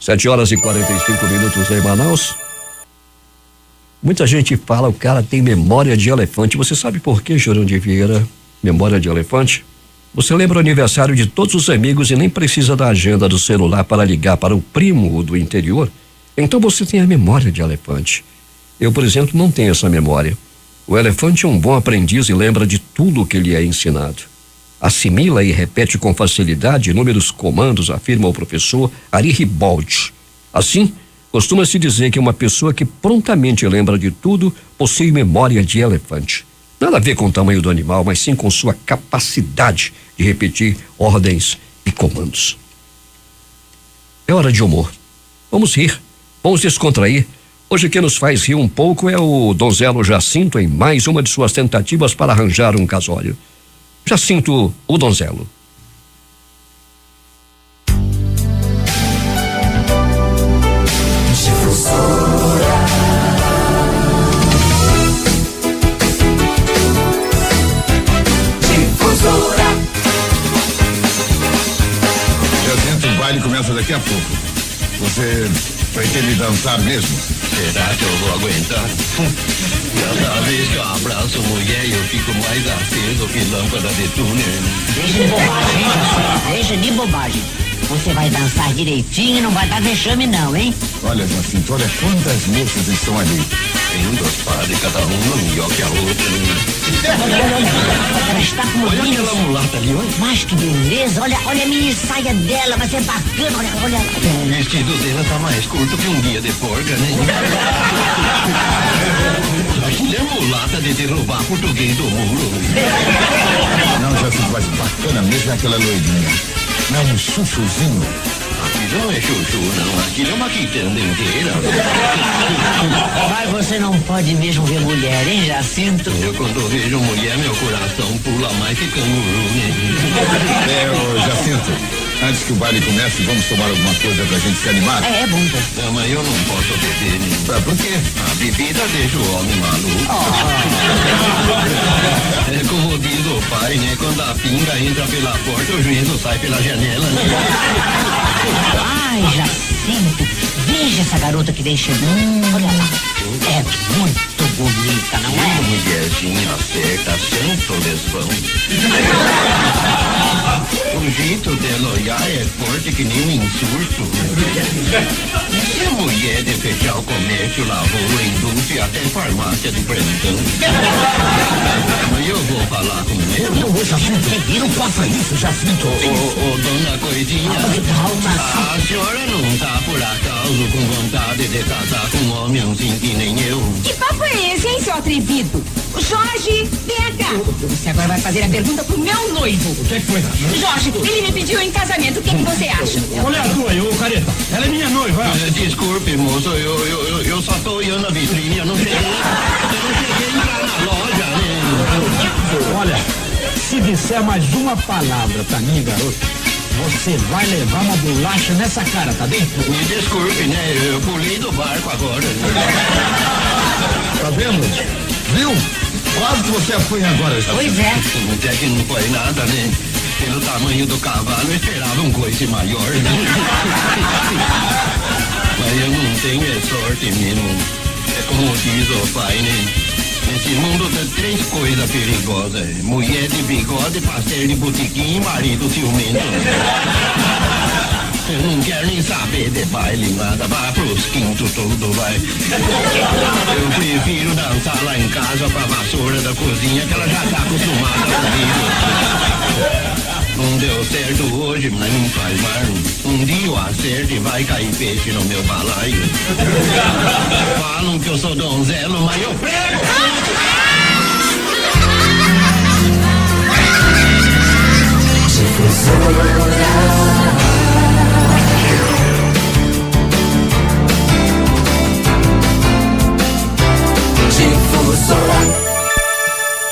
7h45 em Manaus. Muita gente fala, o cara tem memória de elefante. Você sabe por que, Jurandir Vieira, memória de elefante? Você lembra o aniversário de todos os amigos e nem precisa da agenda do celular para ligar para o primo do interior? Então você tem a memória de elefante. Eu, por exemplo, não tenho essa memória. O elefante é um bom aprendiz e lembra de tudo o que lhe é ensinado. Assimila e repete com facilidade inúmeros comandos, afirma o professor Ari Ribaldi. Assim, costuma-se dizer que uma pessoa que prontamente lembra de tudo possui memória de elefante. Nada a ver com o tamanho do animal, mas sim com sua capacidade de repetir ordens e comandos. É hora de humor. Vamos rir, vamos descontrair. Hoje quem nos faz rir um pouco é o donzelo Jacinto em mais uma de suas tentativas para arranjar um casório. Jacinto, o donzelo. Jacinto, o baile começa daqui a pouco. Você pretende dançar mesmo? Será que eu vou aguentar? Cada vez que eu abraço mulher, eu fico mais aceso que lâmpada de túnel. Deixa de bobagem, hein, Jacinto? Deixa de bobagem. Você vai dançar direitinho e não vai dar vexame não, hein? Olha, Jacinto, olha quantas moças estão ali. Tem 2 pares, cada uma melhor que a outra. Olha, ela está com Olha aquela mulata ali, olha. Mas que beleza, olha a mini saia dela, vai ser bacana, olha. O vestido dela tá mais curto que um guia de porca, né? Aquilo é mulata de derrubar português do muro. Não, Jacinto, mas bacana mesmo é aquela loirinha. Não, um chuchuzinho. Aquilo não é chuchu, não. Aquilo é uma quitanda inteira. Mas você não pode mesmo ver mulher, hein, Jacinto? Eu quando vejo mulher, meu coração pula mais que canguru, né? Ô, Jacinto, antes que o baile comece, vamos tomar alguma coisa pra gente se animar? É bom. Não, mas eu não posso beber, né? Por quê? A bebida deixa o homem maluco. É como diz o pai, né? Quando a pinga entra pela porta, o juízo sai pela janela, né? Ai, Jacinto, veja essa garota que vem chegando. Olha lá. É muito bonita, não é? Mulherzinha certa, santo desvão. O jeito dela olhar é forte que nem um insurto. Se a mulher de fechar o comércio, lavoura, indústria, até farmácia de plantão. Mas eu vou falar com ela. Não, Jacinto, não faça isso, Jacinto. Ô, dona Coisinha, a senhora não tá por acaso com vontade de casar com um homem assim que nem eu? Que papo é esse, hein, seu atrevido? Jorge, vem cá. Você agora vai fazer a pergunta pro meu noivo. O que foi? Jorge, ele me pediu em casamento. O que você acha? Olha a tua aí, ô careta. Ela é minha noiva. Desculpe, moço, eu só tô olhando a vitrine, eu não cheguei a entrar na loja, né? Olha, se disser mais uma palavra pra mim, garoto, você vai levar uma bolacha nessa cara, tá bem? Me desculpe, né? Eu pulei do barco agora. Tá vendo? Viu? Quase que você apanha agora, Jacinto. Pois é. Até que não foi nada, né? Pelo tamanho do cavalo, eu esperava um coice maior, né? Mas eu não tenho sorte mesmo. É como diz o pai, né? Nesse mundo tem 3 coisas perigosas: mulher de bigode, pastel de botiquim e marido ciumento. Eu não quero nem saber de baile, nada, vai pros quintos tudo, vai. Eu prefiro dançar lá em casa pra vassoura da cozinha, que ela já tá acostumada comigo. Não deu certo hoje, mas não faz mais. Um dia eu acerto e vai cair peixe no meu balaio. Falam que eu sou donzelo, mas eu prego!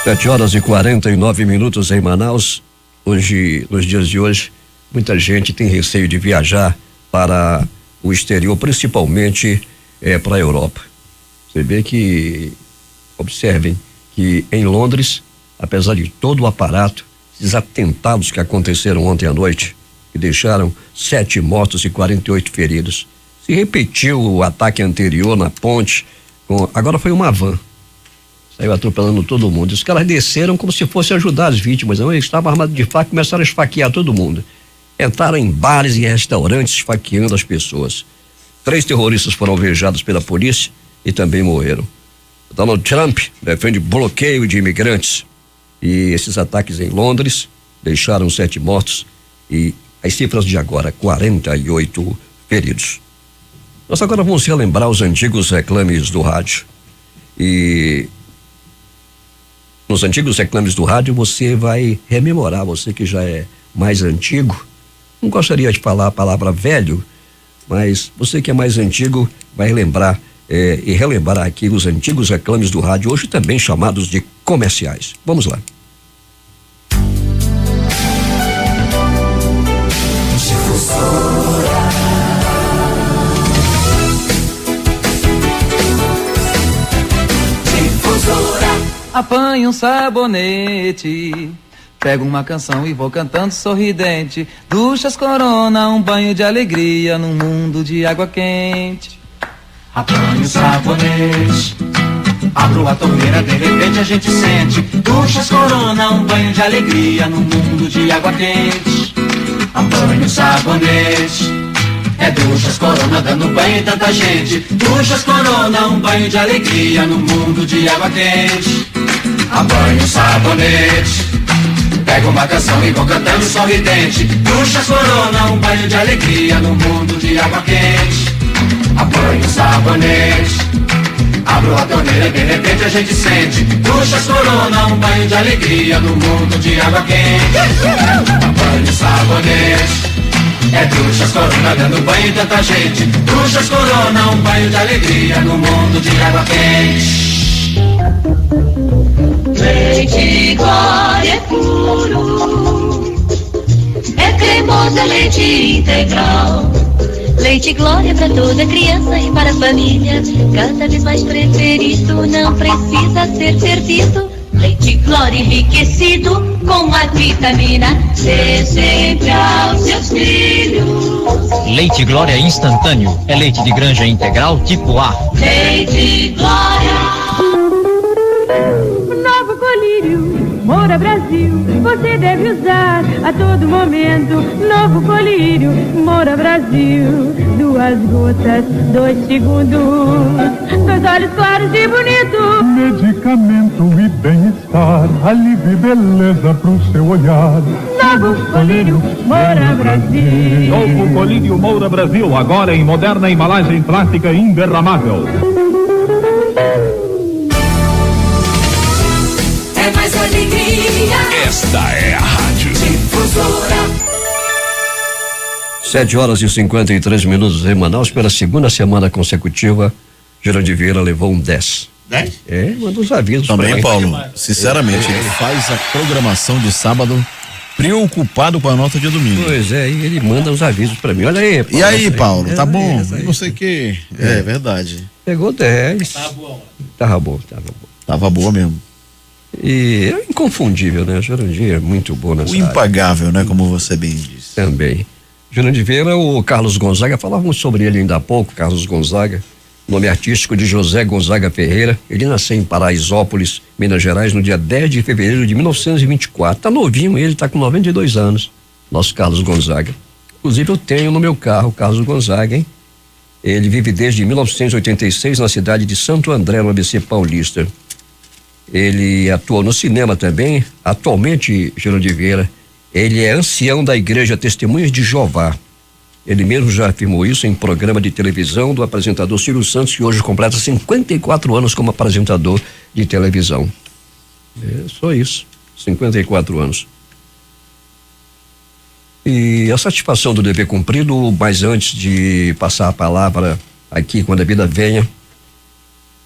7h49 em Manaus. Hoje, nos dias de hoje, muita gente tem receio de viajar para o exterior, principalmente para a Europa. Você vê que, observem que em Londres, apesar de todo o aparato, esses atentados que aconteceram ontem à noite, que deixaram 7 mortos e 48 feridos, se repetiu o ataque anterior na ponte, agora foi uma van. Saiu atropelando todo mundo. Os caras desceram como se fosse ajudar as vítimas. Não, eles estavam armados de faca e começaram a esfaquear todo mundo. Entraram em bares e restaurantes esfaqueando as pessoas. 3 terroristas foram alvejados pela polícia e também morreram. Donald Trump defende bloqueio de imigrantes. E esses ataques em Londres deixaram 7 mortos e as cifras de agora, 48 feridos. Nós agora vamos relembrar os antigos reclames do rádio. E nos antigos reclames do rádio você vai rememorar, você que já é mais antigo. Não gostaria de falar a palavra velho, mas você que é mais antigo vai lembrar e relembrar aqui os antigos reclames do rádio, hoje também chamados de comerciais. Vamos lá. Apanho um sabonete, pego uma canção e vou cantando sorridente. Duchas Corona, um banho de alegria num mundo de água quente. Apanho um sabonete, abro a torneira, de repente a gente sente. Duchas Corona, um banho de alegria num mundo de água quente. Apanho um sabonete, é Duchas Corona dando banho em tanta gente. Duchas Corona, um banho de alegria no mundo de água quente. Apanho um sabonete, pego uma canção e vou cantando sorridente. Duchas Corona, um banho de alegria no mundo de água quente. Apanho um sabonete, abro a torneira e de repente a gente sente. Duchas Corona, um banho de alegria no mundo de água quente. Apanho um sabonete, é Duchas Corona dando banho em tanta gente. Duchas Corona, um banho de alegria no mundo de água quente. Leite Glória é puro, é cremoso, é leite integral. Leite Glória pra toda criança e para a família, cada vez mais preferido, não precisa ser fervido. Leite Glória enriquecido com a vitamina, dê sempre aos seus filhos. Leite Glória instantâneo, é leite de granja integral tipo A. Leite Glória. Novo colírio, Moura Brasil, você deve usar a todo momento. Novo colírio, Moura Brasil, 2 gotas, 2 segundos, 2 olhos claros e bonitos. Medicamento e bem-estar, alívio e beleza pro seu olhar. Novo colírio, Moura Brasil. Novo colírio Moura Brasil, agora em moderna embalagem plástica inderramável. É mais alegria. Esta é a Rádio Difusora. 7h53 em Manaus. Pela segunda semana consecutiva, Jurandir Vieira levou um 10. 10? É, manda uns avisos. Também, Paulo, sinceramente, ele faz a programação de sábado preocupado com a nota de domingo. Pois é, e ele manda os avisos pra mim. Olha aí, Paulo. E aí, Paulo, tá bom? E não sei o que. É verdade. Pegou 10. Tava bom. Tava boa mesmo. E é inconfundível, né? Jurandir é muito bom nessa O impagável, área, né? Como você bem disse. Também. Jurandir Vieira, o Carlos Gonzaga, falávamos sobre ele ainda há pouco, Carlos Gonzaga, nome artístico de José Gonzaga Ferreira. Ele nasceu em Paraisópolis, Minas Gerais, no dia 10 de fevereiro de 1924. Tá novinho ele, tá com 92 anos. Nosso Carlos Gonzaga. Inclusive eu tenho no meu carro o Carlos Gonzaga, hein? Ele vive desde 1986 na cidade de Santo André, no ABC Paulista. Ele atuou no cinema também. Atualmente, Jurandir Vieira, ele é ancião da Igreja Testemunhas de Jeová. Ele mesmo já afirmou isso em programa de televisão do apresentador Silvio Santos, que hoje completa 54 anos como apresentador de televisão. É só isso, 54 anos. E a satisfação do dever cumprido, mas antes de passar a palavra aqui, quando a vida venha,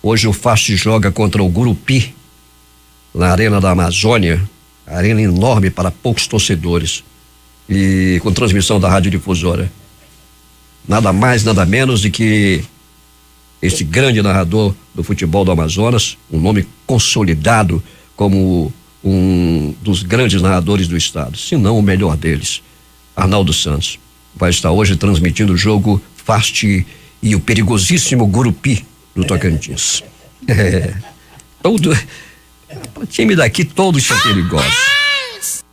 hoje o Fast joga contra o Gurupi, na Arena da Amazônia, arena enorme para poucos torcedores, e com transmissão da Rádio Difusora. Nada mais, nada menos de que esse grande narrador do futebol do Amazonas, um nome consolidado como um dos grandes narradores do estado, se não o melhor deles, Arnaldo Santos, vai estar hoje transmitindo o jogo Fast e o perigosíssimo Gurupi do Tocantins. O time daqui todos são perigosos.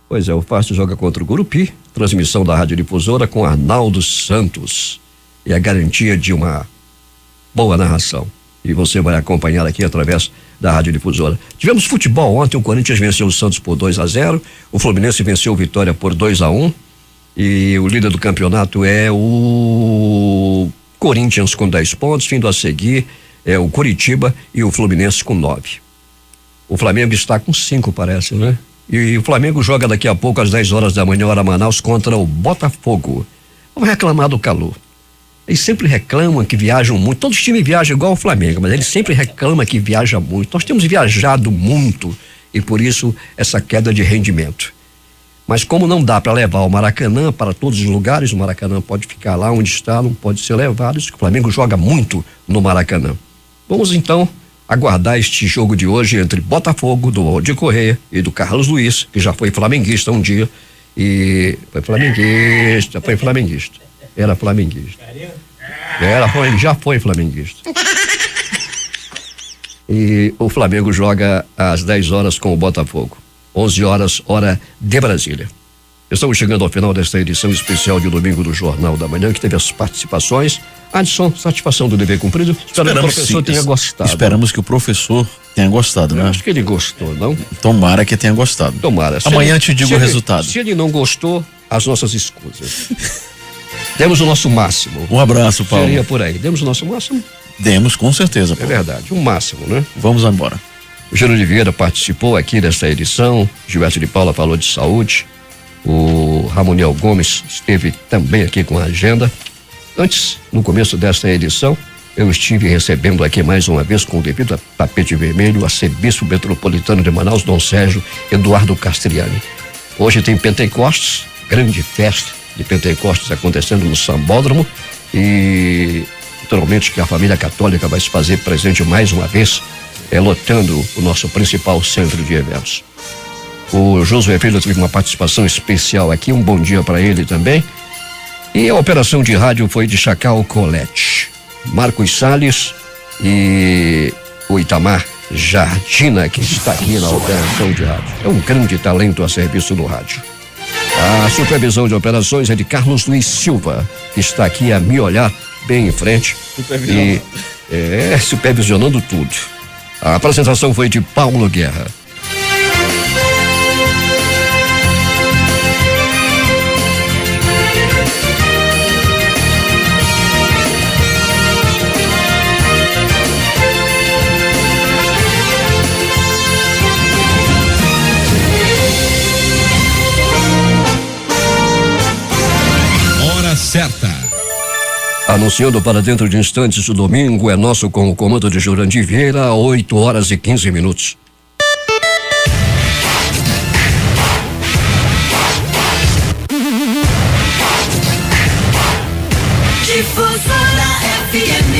Pois é, o Fast joga contra o Gurupi, transmissão da Rádio Difusora com Arnaldo Santos, e a garantia de uma boa narração. E você vai acompanhar aqui através da Rádio Difusora. Tivemos futebol ontem, o Corinthians venceu o Santos por 2-0, o Fluminense venceu o Vitória por 2-1 e o líder do campeonato é o Corinthians com 10 pontos, vindo a seguir é o Curitiba e o Fluminense com 9. O Flamengo está com 5, parece, né? E o Flamengo joga daqui a pouco às 10 horas da manhã, hora Manaus, contra o Botafogo. Vamos reclamar do calor. Eles sempre reclamam que viajam muito. Todos os times viajam igual o Flamengo, mas eles sempre reclamam que viaja muito. Nós temos viajado muito e por isso essa queda de rendimento. Mas como não dá para levar o Maracanã para todos os lugares, o Maracanã pode ficar lá onde está, não pode ser levado. O Flamengo joga muito no Maracanã. Vamos então aguardar este jogo de hoje entre Botafogo, do Valdir Correia e do Carlos Luiz, que já foi flamenguista um dia. E foi flamenguista. Era flamenguista. Já foi flamenguista. E o Flamengo joga às 10 horas com o Botafogo. 11 horas, hora de Brasília. Estamos chegando ao final desta edição especial de domingo do Jornal da Manhã, que teve as participações. Adson, satisfação do dever cumprido. Espero que o professor tenha gostado. Esperamos que o professor tenha gostado, né? Eu acho que ele gostou, não? Tomara que tenha gostado. Tomara. Amanhã te digo o resultado. Se ele não gostou, as nossas escusas. Demos o nosso máximo. Um abraço, Paulo. Seria por aí. Demos o nosso máximo? Demos, com certeza, Paulo. É verdade, um máximo, né? Vamos embora. O Giro de Vieira participou aqui desta edição. Gilberto de Paula falou de saúde. O Ramoniel Gomes esteve também aqui com a agenda. Antes, no começo desta edição, eu estive recebendo aqui mais uma vez, com o devido tapete vermelho, o arcebispo metropolitano de Manaus, Dom Sérgio Eduardo Castriani. Hoje tem Pentecostes, grande festa de Pentecostes acontecendo no Sambódromo e naturalmente que a família católica vai se fazer presente mais uma vez, lotando o nosso principal centro de eventos. O Josué Filho teve uma participação especial aqui, um bom dia para ele também. E a operação de rádio foi de Chacal Colette, Marcos Salles e o Itamar Jardina, que está aqui na operação de rádio. É um grande talento a serviço do rádio. A supervisão de operações é de Carlos Luiz Silva, que está aqui a me olhar bem em frente. Supervisionando tudo. A apresentação foi de Paulo Guerra. Certa. Anunciando para dentro de instantes, o domingo é nosso com o comando de Jurandir Vieira, 8 horas e 15 minutos. Difusora FM.